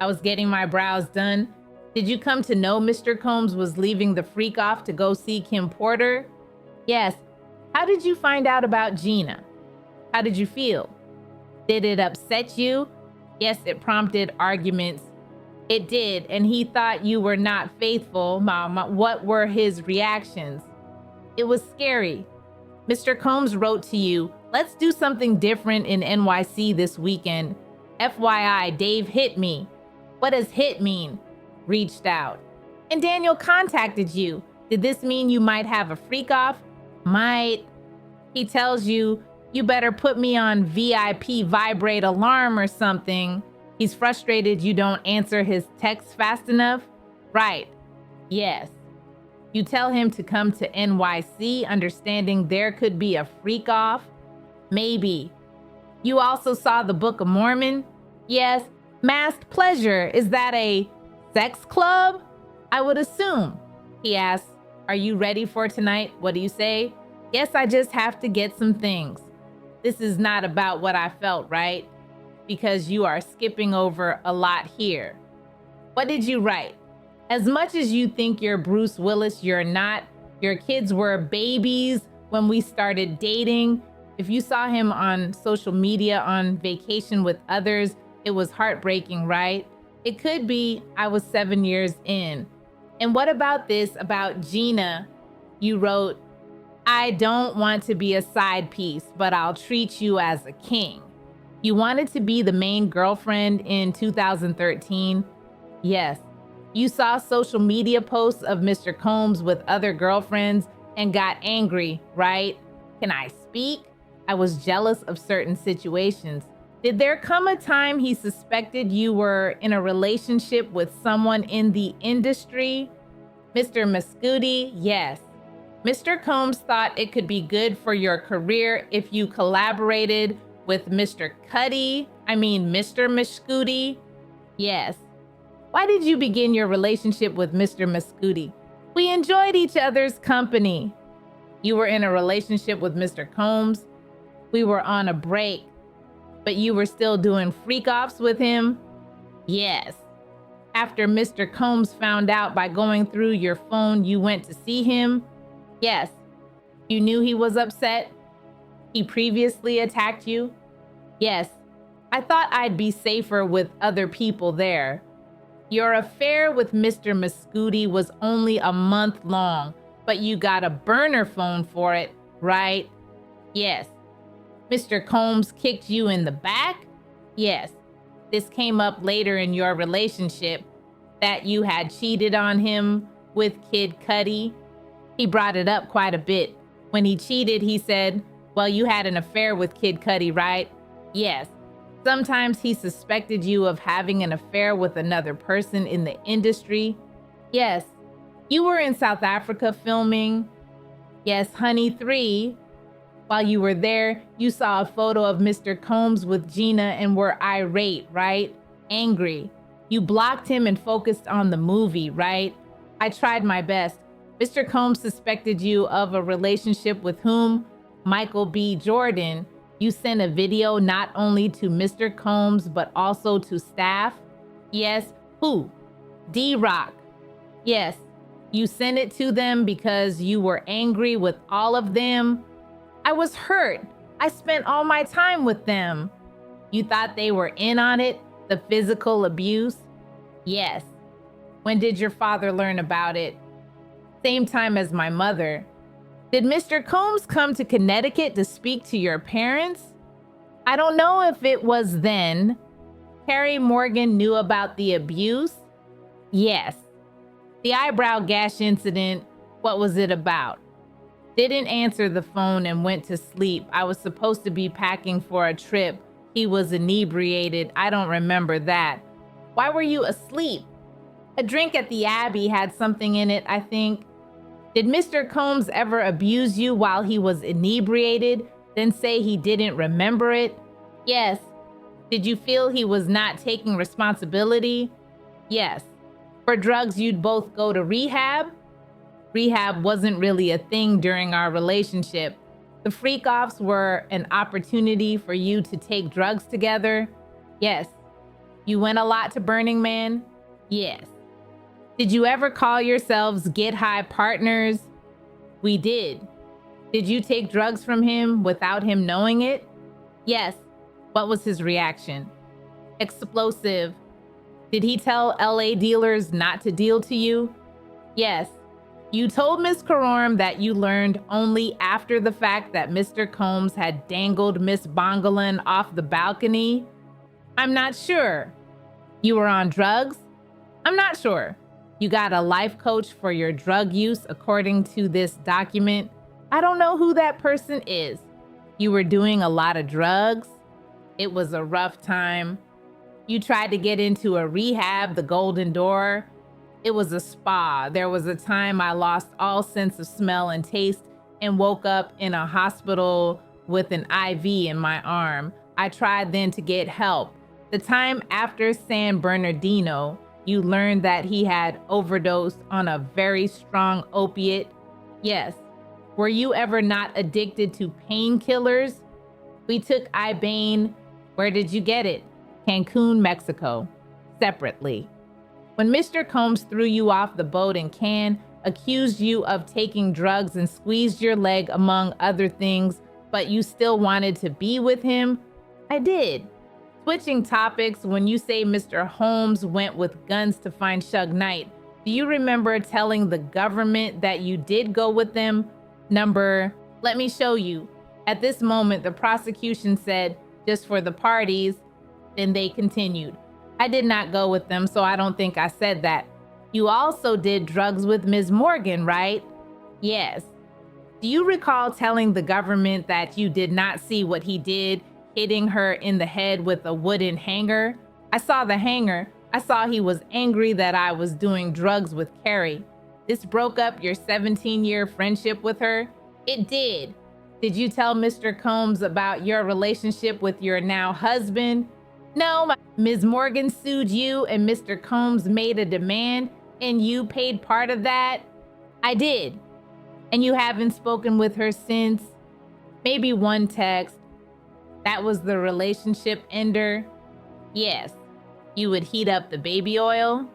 I was getting my brows done. Did you come to know Mr. Combs was leaving the freak off to go see Kim Porter? Yes. How did you find out about Gina? How did you feel? Did it upset you? Yes, it prompted arguments. It did, and he thought you were not faithful. Mama, what were his reactions? It was scary. Mr. Combs wrote to you, let's do something different in NYC this weekend. FYI, Dave hit me. What does hit mean? Reached out. And Daniel contacted you. Did this mean you might have a freak off? Might. He tells you, you better put me on VIP vibrate alarm or something. He's frustrated you don't answer his texts fast enough? Right. Yes. You tell him to come to NYC, understanding there could be a freak off? Maybe. You also saw the Book of Mormon? Yes. Masked Pleasure, is that a sex club? I would assume. He asks, are you ready for tonight? What do you say? Yes, I just have to get some things. This is not about what I felt, right? Because you are skipping over a lot here. What did you write? As much as you think you're Bruce Willis, you're not. Your kids were babies when we started dating. If you saw him on social media on vacation with others, it was heartbreaking, right? It could be. I was 7 years in. And what about this about Gina? You wrote, I don't want to be a side piece, but I'll treat you as a king. You wanted to be the main girlfriend in 2013? Yes. You saw social media posts of Mr. Combs with other girlfriends and got angry, right? Can I speak? I was jealous of certain situations. Did there come a time he suspected you were in a relationship with someone in the industry? Mr. Mascuti, yes. Mr. Combs thought it could be good for your career if you collaborated with Mr. Mr. Mascuti. Yes. Why did you begin your relationship with Mr. Mascuti? We enjoyed each other's company. You were in a relationship with Mr. Combs. We were on a break, but you were still doing freak-offs with him? Yes. After Mr. Combs found out by going through your phone, you went to see him? Yes. You knew he was upset? He previously attacked you? Yes. I thought I'd be safer with other people there. Your affair with Mr. Mascuti was only a month long, but you got a burner phone for it, right? Yes. Mr. Combs kicked you in the back? Yes. This came up later in your relationship, that you had cheated on him with Kid Cudi. He brought it up quite a bit. When he cheated, he said, well, you had an affair with Kid Cudi, right? Yes. Sometimes he suspected you of having an affair with another person in the industry. Yes. You were in South Africa filming. Yes, Honey 3. While you were there, you saw a photo of Mr. Combs with Gina and were irate, right? Angry. You blocked him and focused on the movie, right? I tried my best. Mr. Combs suspected you of a relationship with whom? Michael B. Jordan. You sent a video not only to Mr. Combs, but also to staff? Yes. Who? D-Rock. Yes. You sent it to them because you were angry with all of them? I was hurt. I spent all my time with them. You thought they were in on it? The physical abuse? Yes. When did your father learn about it? Same time as my mother. Did Mr. Combs come to Connecticut to speak to your parents? I don't know if it was then. Carrie Morgan knew about the abuse? Yes. The eyebrow gash incident, what was it about? Didn't answer the phone and went to sleep. I was supposed to be packing for a trip. He was inebriated. I don't remember that. Why were you asleep? A drink at the Abbey had something in it, I think. Did Mr. Combs ever abuse you while he was inebriated, then say he didn't remember it? Yes. Did you feel he was not taking responsibility? Yes. For drugs, you'd both go to rehab? Rehab wasn't really a thing during our relationship. The freak-offs were an opportunity for you to take drugs together? Yes. You went a lot to Burning Man? Yes. Did you ever call yourselves Get High partners? We did. Did you take drugs from him without him knowing it? Yes. What was his reaction? Explosive. Did he tell LA dealers not to deal to you? Yes. You told Miss Courtroom that you learned only after the fact that Mr. Combs had dangled Miss Bongolan off the balcony? I'm not sure. You were on drugs? I'm not sure. You got a life coach for your drug use according to this document. I don't know who that person is. You were doing a lot of drugs? It was a rough time. You tried to get into a rehab, the Golden Door. It was a spa. There was a time I lost all sense of smell and taste and woke up in a hospital with an IV in my arm. I tried then to get help. The time after San Bernardino, you learned that he had overdosed on a very strong opiate. Yes. Were you ever not addicted to painkillers? We took Ibane. Where did you get it? Cancun, Mexico. Separately. When Mr. Combs threw you off the boat in Cannes, accused you of taking drugs and squeezed your leg among other things, but you still wanted to be with him? I did. Switching topics, when you say Mr. Holmes went with guns to find Suge Knight, do you remember telling the government that you did go with them? Let me show you. At this moment, the prosecution said, just for the parties. Then they continued. I did not go with them, so I don't think I said that. You also did drugs with Ms. Morgan, right? Yes. Do you recall telling the government that you did not see what he did, hitting her in the head with a wooden hanger? I saw the hanger. I saw he was angry that I was doing drugs with Carrie. This broke up your 17-year friendship with her? It did. Did you tell Mr. Combs about your relationship with your now husband? No, Ms. Morgan sued you and Mr. Combs made a demand and you paid part of that? I did. And you haven't spoken with her since? Maybe one text. That was the relationship ender? Yes. You would heat up the baby oil?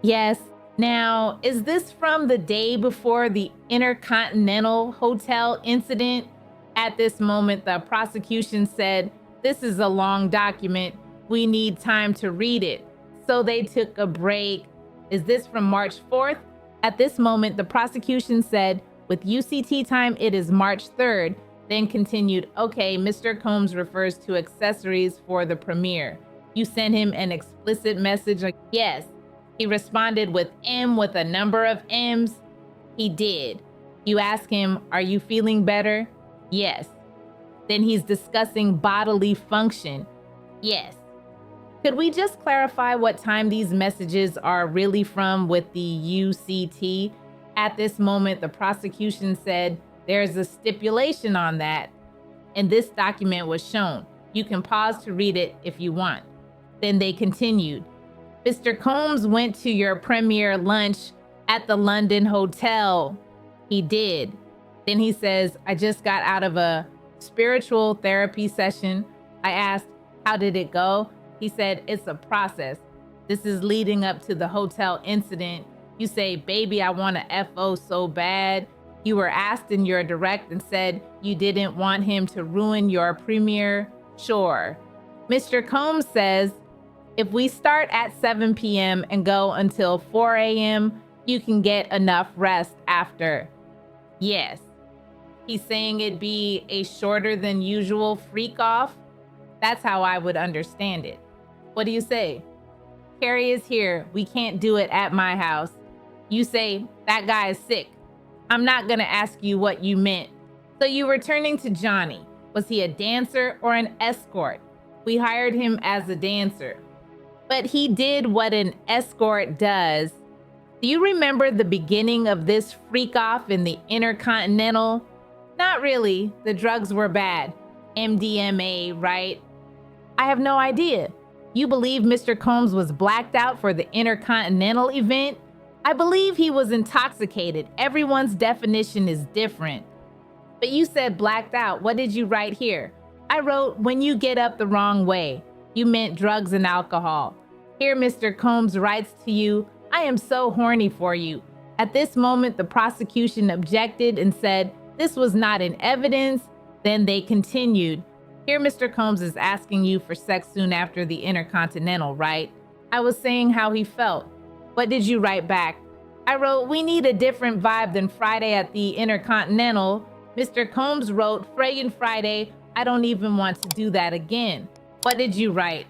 Yes. Now, is this from the day before the Intercontinental Hotel incident? At this moment, the prosecution said, this is a long document. We need time to read it. So they took a break. Is this from March 4th? At this moment, the prosecution said, with UCT time, it is March 3rd. Then continued, okay, Mr. Combs refers to accessories for the premiere. You sent him an explicit message like, yes. He responded with M with a number of M's. He did. You ask him, are you feeling better? Yes. Then he's discussing bodily function. Yes. Could we just clarify what time these messages are really from with the UCT? At this moment, the prosecution said there's a stipulation on that, and this document was shown. You can pause to read it if you want. Then they continued. Mr. Combs went to your premiere lunch at the London Hotel. He did. Then he says, I just got out of a spiritual therapy session. I asked, how did it go? He said, it's a process. This is leading up to the hotel incident. You say, baby, I want to FO so bad. You were asked in your direct and said you didn't want him to ruin your premiere. Sure. Mr. Combs says, if we start at 7 p.m. and go until 4 a.m., you can get enough rest after. Yes. He's saying it'd be a shorter than usual freak off. That's how I would understand it. What do you say? Carrie is here. We can't do it at my house. You say, that guy is sick. I'm not gonna ask you what you meant. So you were turning to Johnny. Was he a dancer or an escort? We hired him as a dancer. But he did what an escort does. Do you remember the beginning of this freak off in the Intercontinental? Not really. The drugs were bad. MDMA, right? I have no idea. You believe Mr. Combs was blacked out for the Intercontinental event? I believe he was intoxicated. Everyone's definition is different. But you said blacked out. What did you write here? I wrote, when you get up the wrong way. You meant drugs and alcohol. Here, Mr. Combs writes to you, I am so horny for you. At this moment, the prosecution objected and said, this was not in evidence. Then they continued. Here, Mr. Combs is asking you for sex soon after the Intercontinental, right? I was saying how he felt. What did you write back? I wrote, we need a different vibe than Friday at the Intercontinental. Mr. Combs wrote, Friggin' Friday, I don't even want to do that again. What did you write?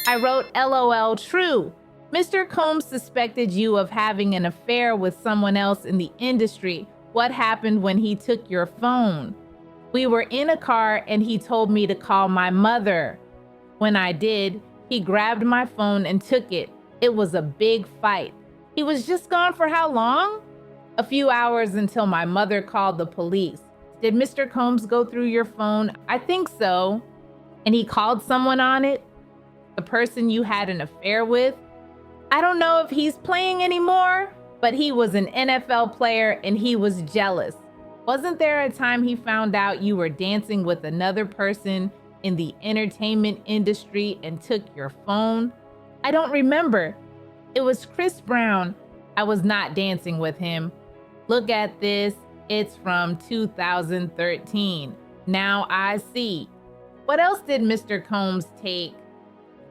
I wrote, LOL, true. Mr. Combs suspected you of having an affair with someone else in the industry. What happened when he took your phone? We were in a car and he told me to call my mother. When I did, he grabbed my phone and took it. It was a big fight. He was just gone for how long? A few hours until my mother called the police. Did Mr. Combs go through your phone? I think so. And he called someone on it? The person you had an affair with? I don't know if he's playing anymore, but he was an NFL player and he was jealous. Wasn't there a time he found out you were dancing with another person in the entertainment industry and took your phone? I don't remember. It was Chris Brown. I was not dancing with him. Look at this. It's from 2013. Now I see. What else did Mr. Combs take?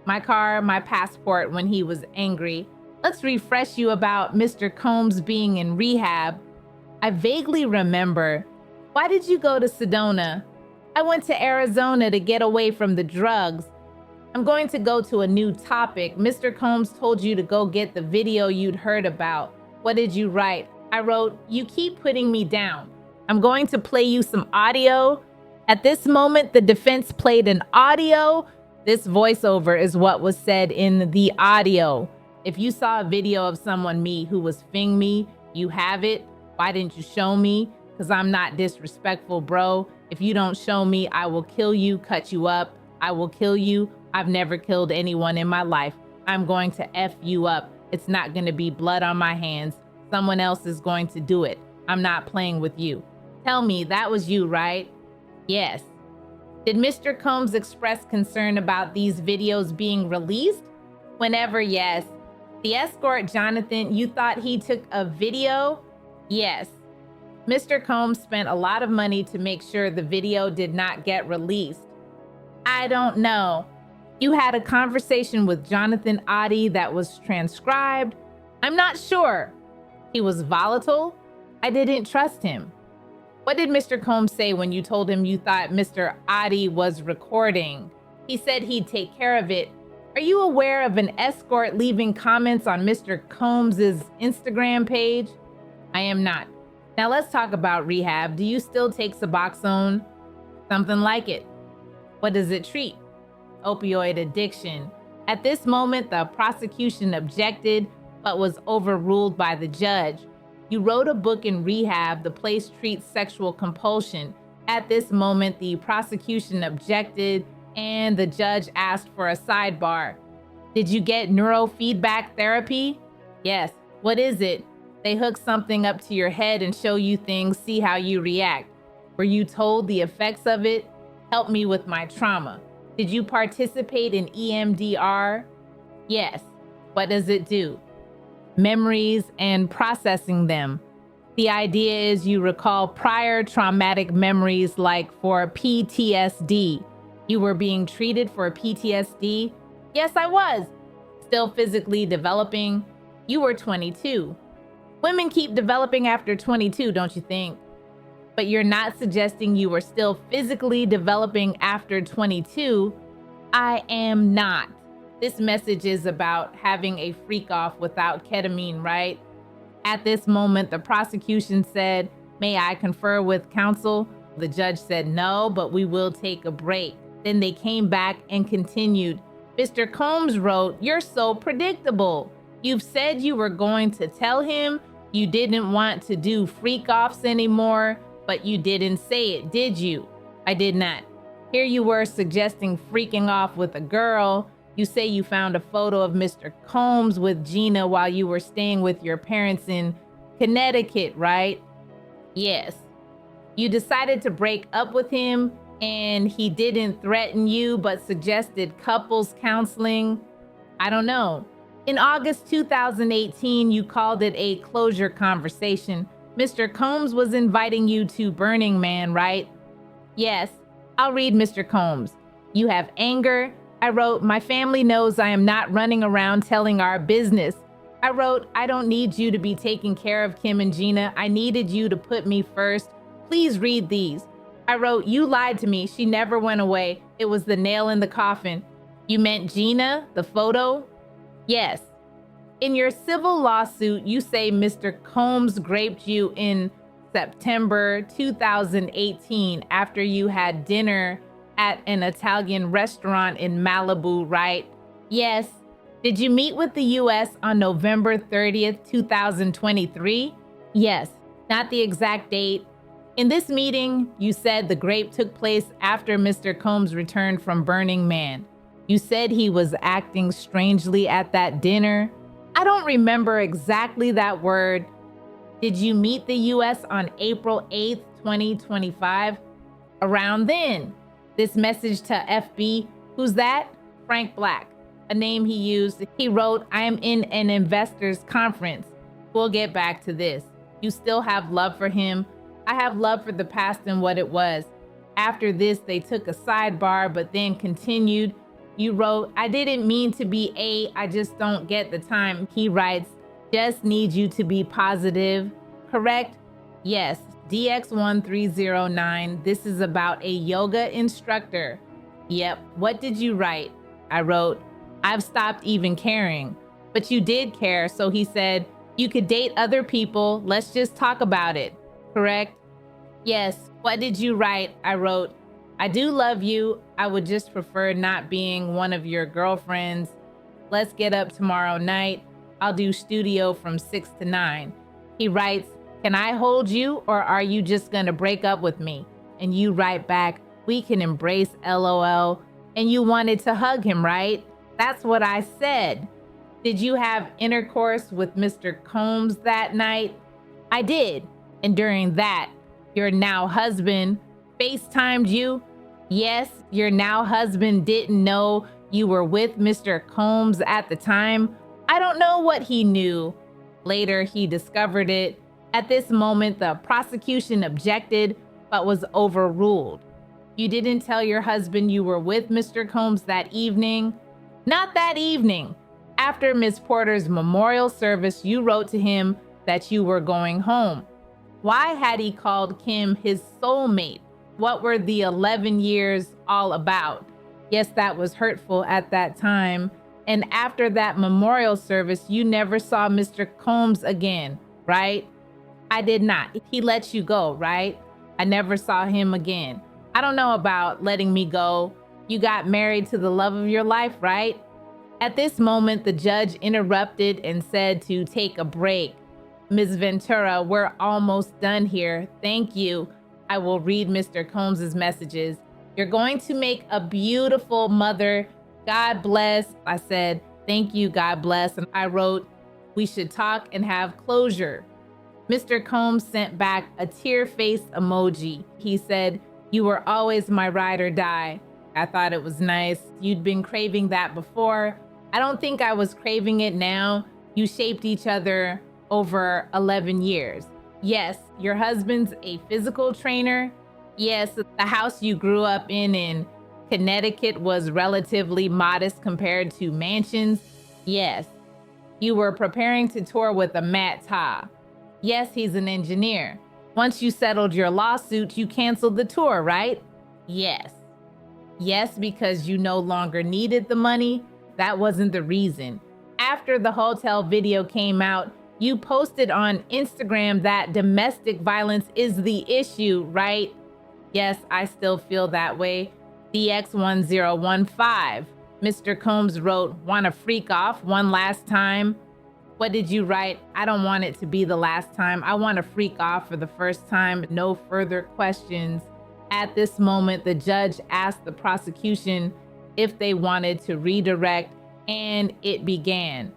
My car, my passport when he was angry. Let's refresh you about Mr. Combs being in rehab. I vaguely remember. Why did you go to Sedona? I went to Arizona to get away from the drugs. I'm going to go to a new topic. Mr. Combs told you to go get the video you'd heard about. What did you write? I wrote, you keep putting me down. I'm going to play you some audio. At this moment, the defense played an audio. This voiceover is what was said in the audio. If you saw a video of someone who was fing me, you have it. Why didn't you show me? Because I'm not disrespectful, bro. If you don't show me, I will kill you, cut you up. I will kill you. I've never killed anyone in my life. I'm going to F you up. It's not going to be blood on my hands. Someone else is going to do it. I'm not playing with you. Tell me, that was you, right? Yes. Did Mr. Combs express concern about these videos being released? Whenever, yes. The escort, Jonathan, you thought he took a video? Yes. Mr. Combs spent a lot of money to make sure the video did not get released. I don't know. You had a conversation with Jonathan Oddie that was transcribed? I'm not sure. He was volatile? I didn't trust him. What did Mr. Combs say when you told him you thought Mr. Oddie was recording? He said he'd take care of it. Are you aware of an escort leaving comments on Mr. Combs's Instagram page? I am not. Now let's talk about rehab. Do you still take Suboxone? Something like it. What does it treat? Opioid addiction. At this moment, the prosecution objected, but was overruled by the judge. You wrote a book in rehab. The place treats sexual compulsion. At this moment, the prosecution objected, and the judge asked for a sidebar. Did you get neurofeedback therapy? Yes. What is it? They hook something up to your head and show you things, see how you react. Were you told the effects of it? Help me with my trauma. Did you participate in EMDR? Yes. What does it do? Memories and processing them. The idea is you recall prior traumatic memories, like for PTSD. You were being treated for PTSD? Yes, I was. Still physically developing? You were 22. Women keep developing after 22, don't you think? But you're not suggesting you were still physically developing after 22. I am not. This message is about having a freak off without ketamine, right? At this moment, the prosecution said, "May I confer with counsel?" The judge said no, but we will take a break. Then they came back and continued. Mr. Combs wrote, "You're so predictable. You've said you were going to tell him you didn't want to do freak-offs anymore, but you didn't say it, did you?" "I did not." "Here you were suggesting freaking off with a girl. You say you found a photo of Mr. Combs with Gina while you were staying with your parents in Connecticut, right?" "Yes." "You decided to break up with him and he didn't threaten you but suggested couples counseling?" "I don't know." "In August 2018, you called it a closure conversation. Mr. Combs was inviting you to Burning Man, right?" "Yes." "I'll read Mr. Combs. You have anger." I wrote, "My family knows I am not running around telling our business." I wrote, "I don't need you to be taking care of Kim and Gina. I needed you to put me first. Please read these." I wrote, "You lied to me. She never went away. It was the nail in the coffin." "You meant Gina, the photo?" "Yes." "In your civil lawsuit, you say Mr. Combs raped you in September 2018 after you had dinner at an Italian restaurant in Malibu, right?" "Yes." "Did you meet with the U.S. on November 30th, 2023? "Yes." "Not the exact date." "In this meeting, you said the rape took place after Mr. Combs returned from Burning Man. You said he was acting strangely at that dinner." "I don't remember exactly that word." "Did you meet the U.S. on April 8th, 2025? "Around then." This message to FB, who's that? "Frank Black," a name he used. He wrote, "I am in an investors conference. We'll get back to this. You still have love for him?" "I have love for the past and what it was." After this, they took a sidebar, but then continued. You wrote, "I didn't mean to be I just don't get the time." He writes, "Just need you to be positive." Correct? "Yes." DX1309, this is about a yoga instructor. Yep. "What did you write?" I wrote, "I've stopped even caring." "But you did care." So he said, "You could date other people. Let's just talk about it." Correct? "Yes." "What did you write?" I wrote, "I do love you. I would just prefer not being one of your girlfriends. Let's get up tomorrow night. I'll do studio from 6 to 9. He writes, "Can I hold you or are you just gonna break up with me?" And you write back, "We can embrace, LOL. And you wanted to hug him, right?" "That's what I said." "Did you have intercourse with Mr. Combs that night?" "I did." "And during that, your now husband FaceTimed you?" "Yes." "Your now husband didn't know you were with Mr. Combs at the time?" "I don't know what he knew." Later, he discovered it. At this moment, the prosecution objected, but was overruled. "You didn't tell your husband you were with Mr. Combs that evening?" "Not that evening. After Miss Porter's memorial service, you wrote to him that you were going home." Why had he called Kim his soulmate? What were the 11 years all about? Yes, that was hurtful at that time. And after that memorial service, you never saw Mr. Combs again, right? "I did not. He let you go, right?" "I never saw him again." "I don't know about letting me go. You got married to the love of your life, right?" At this moment, the judge interrupted and said to take a break. "Ms. Ventura, we're almost done here. Thank you. I will read Mr. Combs's messages. You're going to make a beautiful mother. God bless." I said, "Thank you, God bless." And I wrote, "We should talk and have closure." Mr. Combs sent back a tear-faced emoji. He said, "You were always my ride or die." I thought it was nice. You'd been craving that before. I don't think I was craving it now. You shaped each other over 11 years. Yes, your husband's a physical trainer. Yes, the house you grew up in Connecticut was relatively modest compared to mansions. Yes. You were preparing to tour with a Matt Ta. Yes, he's an engineer. Once you settled your lawsuit, you canceled the tour, right? Yes. Yes, because you no longer needed the money. That wasn't the reason. After the hotel video came out, You posted on Instagram that domestic violence is the issue, right? Yes, I still feel that way. DX1015. Mr. Combs wrote, "Wanna freak off one last time?" What did you write? "I don't want it to be the last time. I want to freak off for the first time. No further questions." At this moment, the judge asked the prosecution if they wanted to redirect, and it began.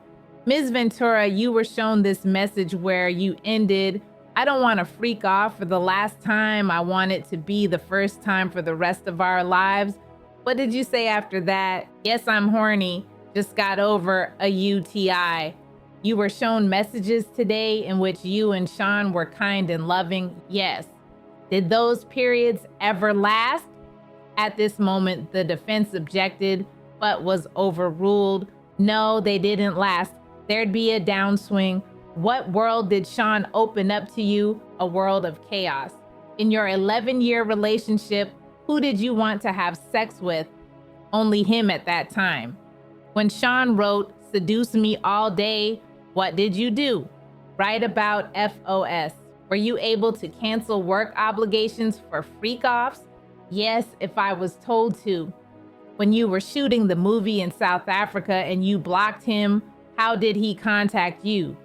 Ms. Ventura, you were shown this message where you ended, "I don't want to freak off for the last time. I want it to be the first time for the rest of our lives." What did you say after that? "Yes, I'm horny. Just got over a UTI." You were shown messages today in which you and Sean were kind and loving. Yes. Did those periods ever last? At this moment, the defense objected, but was overruled. No, they didn't last. There'd be a downswing. What world did Sean open up to you? A world of chaos. In your 11-year relationship, who did you want to have sex with? Only him at that time. When Sean wrote, "Seduce me all day," what did you do? Write about FOS. Were you able to cancel work obligations for freak-offs? Yes, if I was told to. When you were shooting the movie in South Africa and you blocked him, how did he contact you?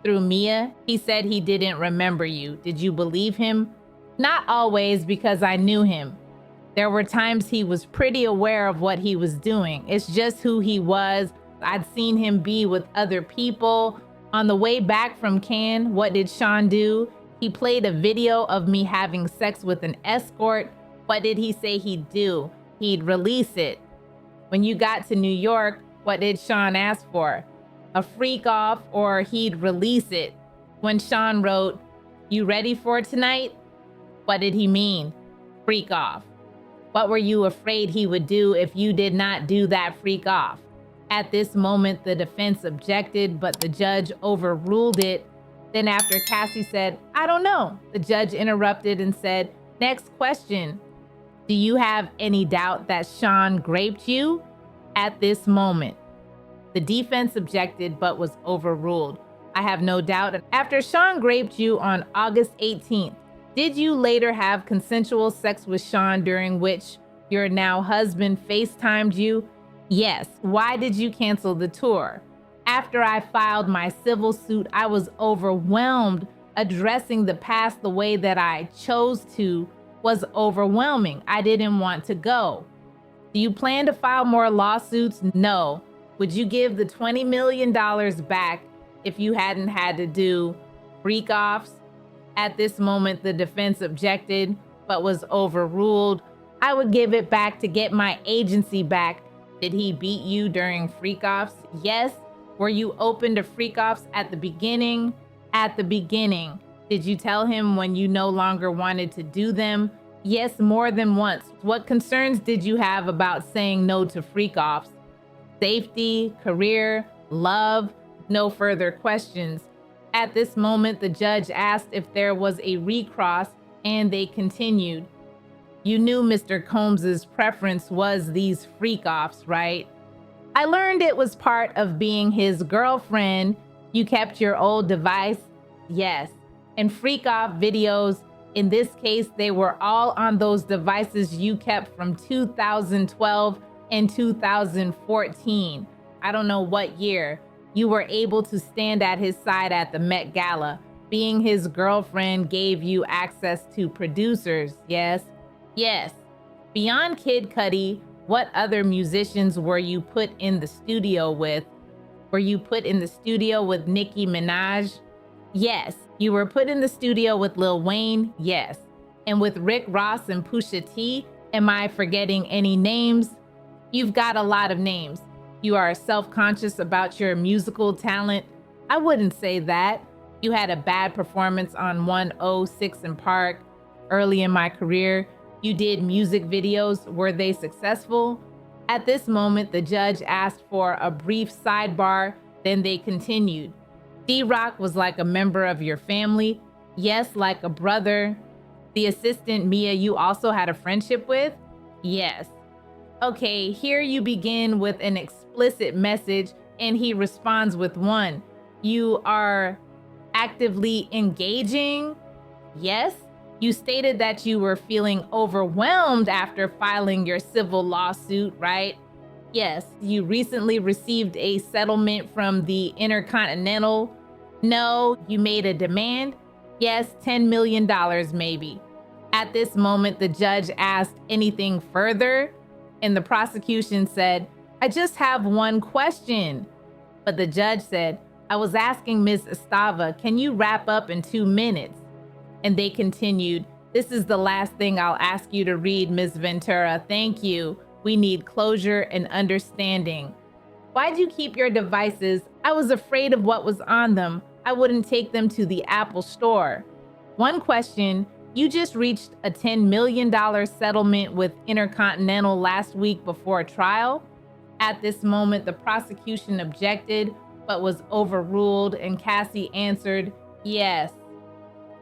Through Mia? He said he didn't remember you. Did you believe him? Not always, because I knew him. There were times he was pretty aware of what he was doing. It's just who he was. I'd seen him be with other people. On the way back from Cannes, what did Sean do? He played a video of me having sex with an escort. What did he say he'd do? He'd release it. When you got to New York, what did Sean ask for? A freak off, or he'd release it. When Sean wrote, "You ready for tonight?" What did he mean? Freak off. What were you afraid he would do if you did not do that freak off? At this moment, the defense objected, but the judge overruled it. Then after Cassie said, "I don't know," the judge interrupted and said, "Next question. Do you have any doubt that Sean raped you?" At this moment, the defense objected, but was overruled. "I have no doubt." After Sean raped you on August 18th, did you later have consensual sex with Sean during which your now husband FaceTimed you? Yes. Why did you cancel the tour? After I filed my civil suit, I was overwhelmed. Addressing the past the way that I chose to was overwhelming. I didn't want to go. Do you plan to file more lawsuits? No. Would you give the $20 million back if you hadn't had to do freak-offs? At this moment, the defense objected, but was overruled. I would give it back to get my agency back. Did he beat you during freak-offs? Yes. Were you open to freak-offs at the beginning? At the beginning. Did you tell him when you no longer wanted to do them? Yes, more than once. What concerns did you have about saying no to freak-offs? Safety, career, love? No further questions. At this moment, the judge asked if there was a recross, and they continued. You knew Mr. Combs's preference was these freak-offs, right? I learned it was part of being his girlfriend. You kept your old device? Yes. And freak-off videos, in this case, they were all on those devices you kept from 2012 and 2014. I don't know what year. You were able to stand at his side at the Met Gala. Being his girlfriend gave you access to producers, yes? Yes. Beyond Kid Cudi, what other musicians were you put in the studio with? Were you put in the studio with Nicki Minaj? Yes. You were put in the studio with Lil Wayne? Yes. And with Rick Ross and Pusha T? Am I forgetting any names? You've got a lot of names. You are self-conscious about your musical talent? I wouldn't say that. You had a bad performance on 106 and Park. Early in my career, you did music videos. Were they successful? At this moment, the judge asked for a brief sidebar, then they continued. D-Rock was like a member of your family? Yes, like a brother. The assistant Mia you also had a friendship with? Yes. Okay, here you begin with an explicit message and he responds with one. You are actively engaging? Yes. You stated that you were feeling overwhelmed after filing your civil lawsuit, right? Yes. You recently received a settlement from the Intercontinental. No. You made a demand? Yes, $10 million maybe. At this moment, the judge asked anything further, and the prosecution said, I just have one question. But the judge said, I was asking Ms. Estava, can you wrap up in 2 minutes? And they continued, this is the last thing I'll ask you to read, Ms. Ventura. Thank you. We need closure and understanding. Why'd you keep your devices? I was afraid of what was on them. I wouldn't take them to the Apple store. One question, you just reached a $10 million settlement with Intercontinental last week before trial. At this moment, the prosecution objected, but was overruled, and Cassie answered, yes.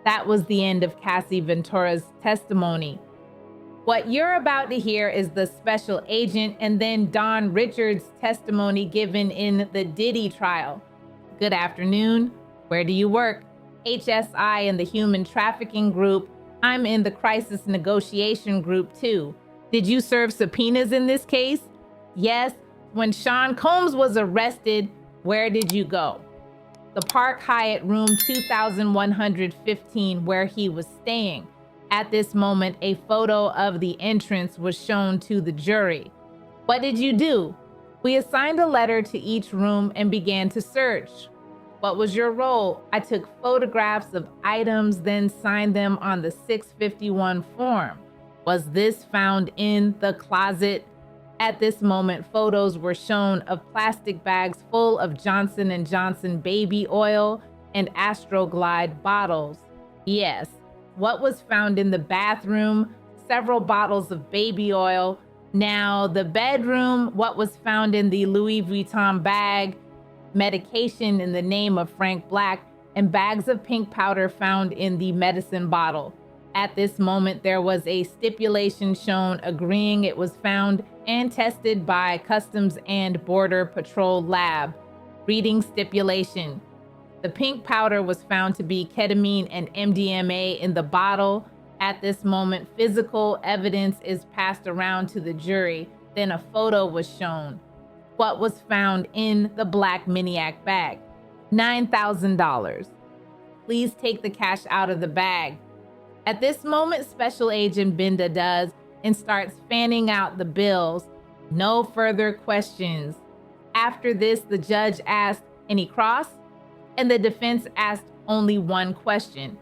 That was the end of Cassie Ventura's testimony. What you're about to hear is the special agent and then Don Richards' testimony given in the Diddy trial. Good afternoon. Where do you work? HSI in the Human Trafficking Group. I'm in the Crisis Negotiation Group too. Did you serve subpoenas in this case? Yes. When Sean Combs was arrested, where did you go? The Park Hyatt room 2115, where he was staying. At this moment, a photo of the entrance was shown to the jury. What did you do? We assigned a letter to each room and began to search. What was your role? I took photographs of items, then signed them on the 651 form. Was this found in the closet? At this moment, photos were shown of plastic bags full of Johnson & Johnson baby oil and Astroglide bottles. Yes. What was found in the bathroom? Several bottles of baby oil. Now, the bedroom, what was found in the Louis Vuitton bag? Medication in the name of Frank Black, and bags of pink powder found in the medicine bottle. At this moment, there was a stipulation shown agreeing it was found and tested by Customs and Border Patrol Lab. Reading stipulation. The pink powder was found to be ketamine and MDMA in the bottle. At this moment, physical evidence is passed around to the jury. Then a photo was shown. What was found in the black Miniac bag? $9,000. Please take the cash out of the bag. At this moment, Special Agent Binda does and starts fanning out the bills. No further questions. After this, the judge asked, any cross? And the defense asked only one question.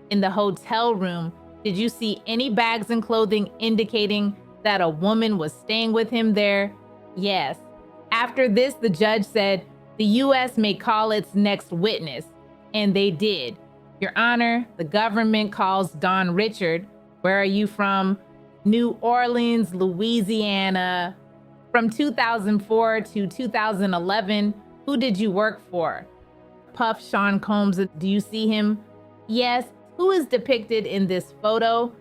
In the hotel room, did you see any bags and clothing indicating that a woman was staying with him there? Yes. After this, the judge said, the U.S. may call its next witness. And they did. Your Honor, the government calls Don Richard. Where are you from? New Orleans, Louisiana. From 2004 to 2011, who did you work for? Puff Sean Combs, do you see him? Yes. Who is depicted in this photo?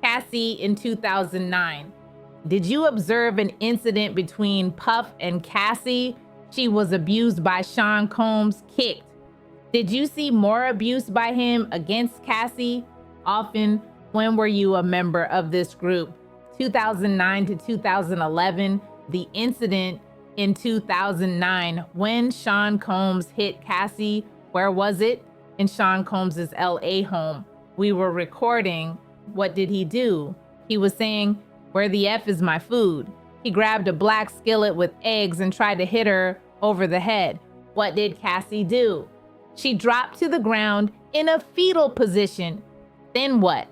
Cassie in 2009. Did you observe an incident between Puff and Cassie? She was abused by Sean Combs, kicked. Did you see more abuse by him against Cassie? Often. When were you a member of this group? 2009 to 2011. The incident in 2009 when Sean Combs hit Cassie, where was it? In Sean Combs's LA home. We were recording. What did he do? He was saying, where the F is my food? He grabbed a black skillet with eggs and tried to hit her over the head. What did Cassie do? She dropped to the ground in a fetal position. Then what?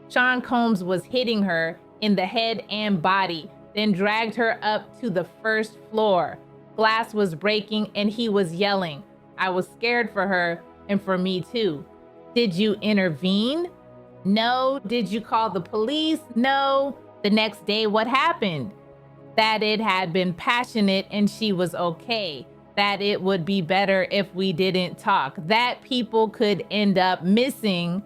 Sean Combs was hitting her in the head and body, then dragged her up to the first floor. Glass was breaking and he was yelling. I was scared for her and for me too. Did you intervene? No. Did you call the police? No. The next day, what happened? That it had been passionate and she was okay. That it would be better if we didn't talk. That people could end up missing.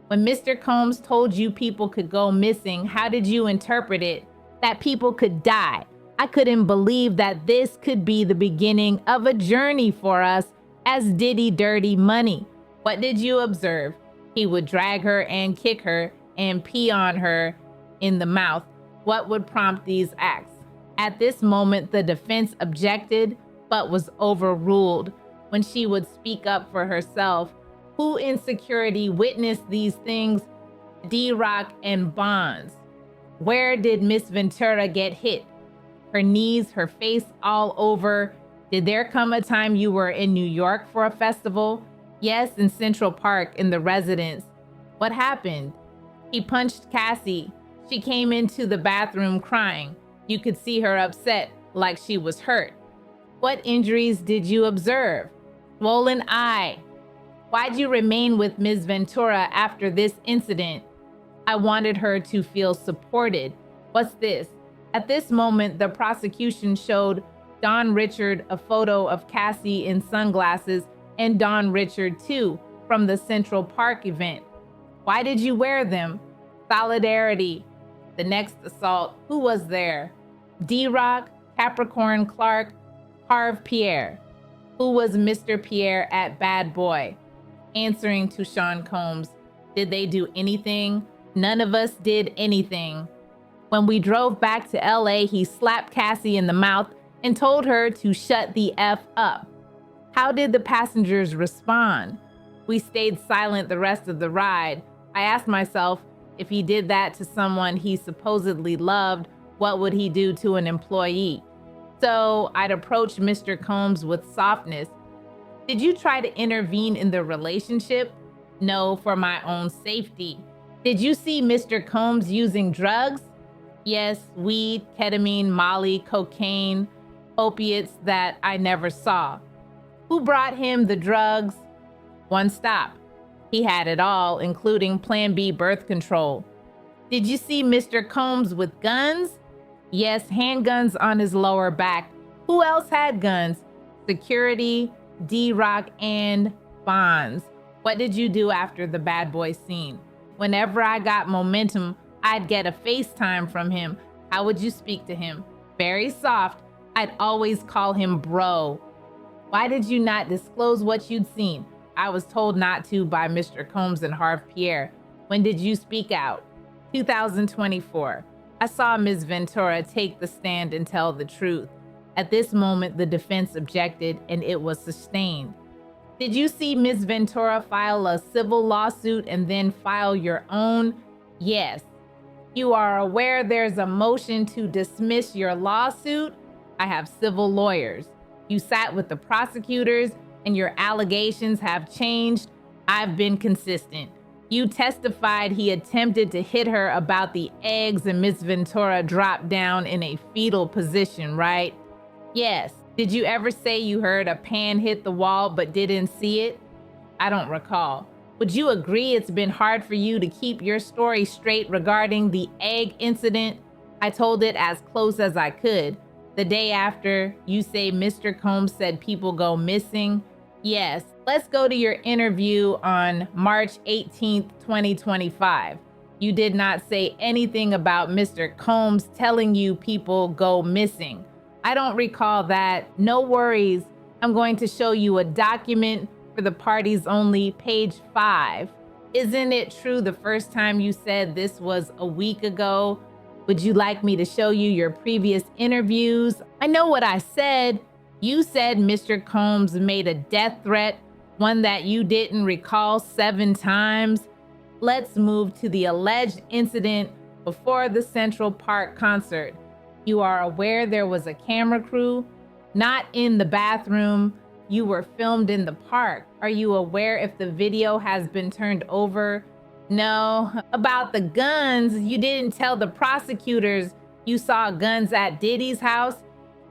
When Mr. Combs told you people could go missing, how did you interpret it? That people could die. I couldn't believe that this could be the beginning of a journey for us as Diddy Dirty Money. What did you observe? He would drag her and kick her and pee on her in the mouth. What would prompt these acts? At this moment, the defense objected, but was overruled when she would speak up for herself. Who in security witnessed these things? D-Rock and Bonds. Where did Miss Ventura get hit? Her knees, her face all over. Did there come a time you were in New York for a festival? Yes, in Central Park, in the residence. What happened? He punched Cassie. She came into the bathroom crying. You could see her upset, like she was hurt. What injuries did you observe? Swollen eye. Why'd you remain with Ms. Ventura after this incident? I wanted her to feel supported. What's this? At this moment, the prosecution showed Don Richard a photo of Cassie in sunglasses and Don Richard too, from the Central Park event. Why did you wear them? Solidarity. The next assault, who was there? D-Rock, Capricorn Clark, Harv Pierre. Who was Mr. Pierre at Bad Boy? Answering to Sean Combs, did they do anything? None of us did anything. When we drove back to LA, he slapped Cassie in the mouth and told her to shut the F up. How did the passengers respond? We stayed silent the rest of the ride. I asked myself, if he did that to someone he supposedly loved, what would he do to an employee? So I'd approach Mr. Combs with softness. Did you try to intervene in the relationship? No, for my own safety. Did you see Mr. Combs using drugs? Yes, weed, ketamine, Molly, cocaine, opiates that I never saw. Who brought him the drugs? One stop. He had it all, including Plan B birth control. Did you see Mr. Combs with guns? Yes, handguns on his lower back. Who else had guns? Security, D-Rock, and Bonds. What did you do after the Bad Boy scene? Whenever I got momentum, I'd get a FaceTime from him. How would you speak to him? Very soft. I'd always call him bro. Why did you not disclose what you'd seen? I was told not to by Mr. Combs and Harv Pierre. When did you speak out? 2024. I saw Ms. Ventura take the stand and tell the truth. At this moment, the defense objected and it was sustained. Did you see Ms. Ventura file a civil lawsuit and then file your own? Yes. You are aware there's a motion to dismiss your lawsuit? I have civil lawyers. You sat with the prosecutors and your allegations have changed. I've been consistent. You testified he attempted to hit her about the eggs and Ms. Ventura dropped down in a fetal position, right? Yes. Did you ever say you heard a pan hit the wall but didn't see it? I don't recall. Would you agree it's been hard for you to keep your story straight regarding the egg incident? I told it as close as I could. The day after, you say Mr. Combs said people go missing. Yes, let's go to your interview on March 18th, 2025. You did not say anything about Mr. Combs telling you people go missing. I don't recall that. No worries. I'm going to show you a document for the parties only, page 5. Isn't it true the first time you said this was a week ago? Would you like me to show you your previous interviews? I know what I said. You said Mr. Combs made a death threat, one that you didn't recall 7 times. Let's move to the alleged incident before the Central Park concert. You are aware there was a camera crew? Not in the bathroom. You were filmed in the park. Are you aware if the video has been turned over? No. About the guns, you didn't tell the prosecutors you saw guns at Diddy's house?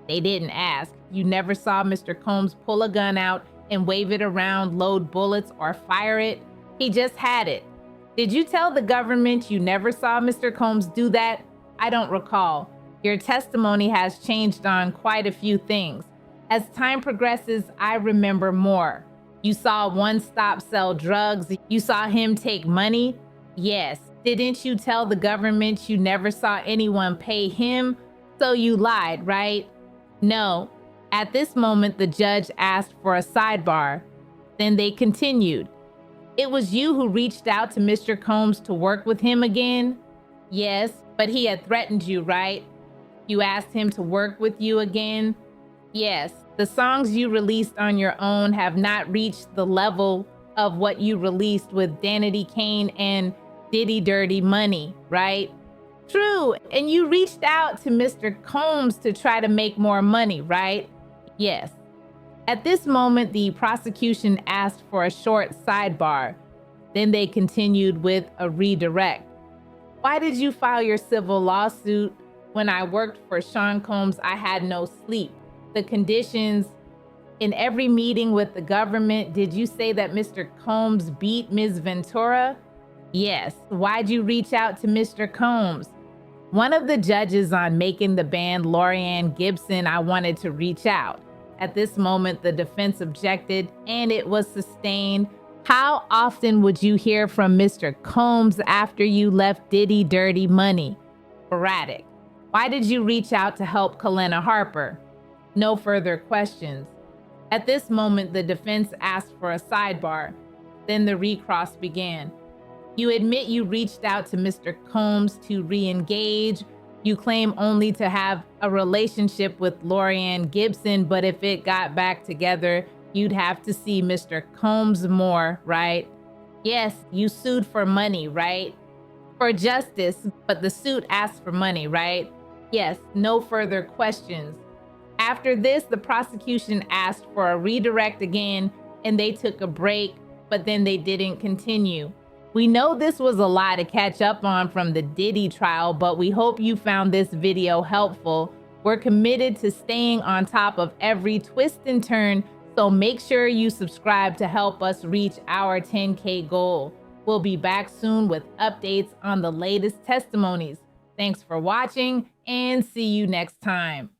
They didn't ask. You never saw Mr. Combs pull a gun out and wave it around, load bullets, or fire it? He just had it. Did you tell the government you never saw Mr. Combs do that? I don't recall. Your testimony has changed on quite a few things. As time progresses, I remember more. You saw One Stop sell drugs. You saw him take money. Yes. Didn't you tell the government you never saw anyone pay him? So you lied, right? No. At this moment, the judge asked for a sidebar. Then they continued. It was you who reached out to Mr. Combs to work with him again? Yes, but he had threatened you, right? You asked him to work with you again? Yes. The songs you released on your own have not reached the level of what you released with Danity Kane and Diddy Dirty Money, right? True. And you reached out to Mr. Combs to try to make more money, right? Yes. At this moment, the prosecution asked for a short sidebar. Then they continued with a redirect. Why did you file your civil lawsuit? When I worked for Sean Combs, I had no sleep. The conditions in every meeting with the government, did you say that Mr. Combs beat Ms. Ventura? Yes. Why'd you reach out to Mr. Combs? One of the judges on Making the Band, Lorianne Gibson, I wanted to reach out. At this moment, the defense objected and it was sustained. How often would you hear from Mr. Combs after you left Diddy Dirty Money? Sporadic. Why did you reach out to help Kalena Harper? No further questions. At this moment, the defense asked for a sidebar. Then the recross began. You admit you reached out to Mr. Combs to re-engage. You claim only to have a relationship with Lorianne Gibson, but if it got back together, you'd have to see Mr. Combs more, right? Yes, you sued for money, right? For justice, but the suit asked for money, right? Yes, no further questions. After this, the prosecution asked for a redirect again, and they took a break, but then they didn't continue. We know this was a lot to catch up on from the Diddy trial, but we hope you found this video helpful. We're committed to staying on top of every twist and turn, so make sure you subscribe to help us reach our 10K goal. We'll be back soon with updates on the latest testimonies. Thanks for watching and see you next time.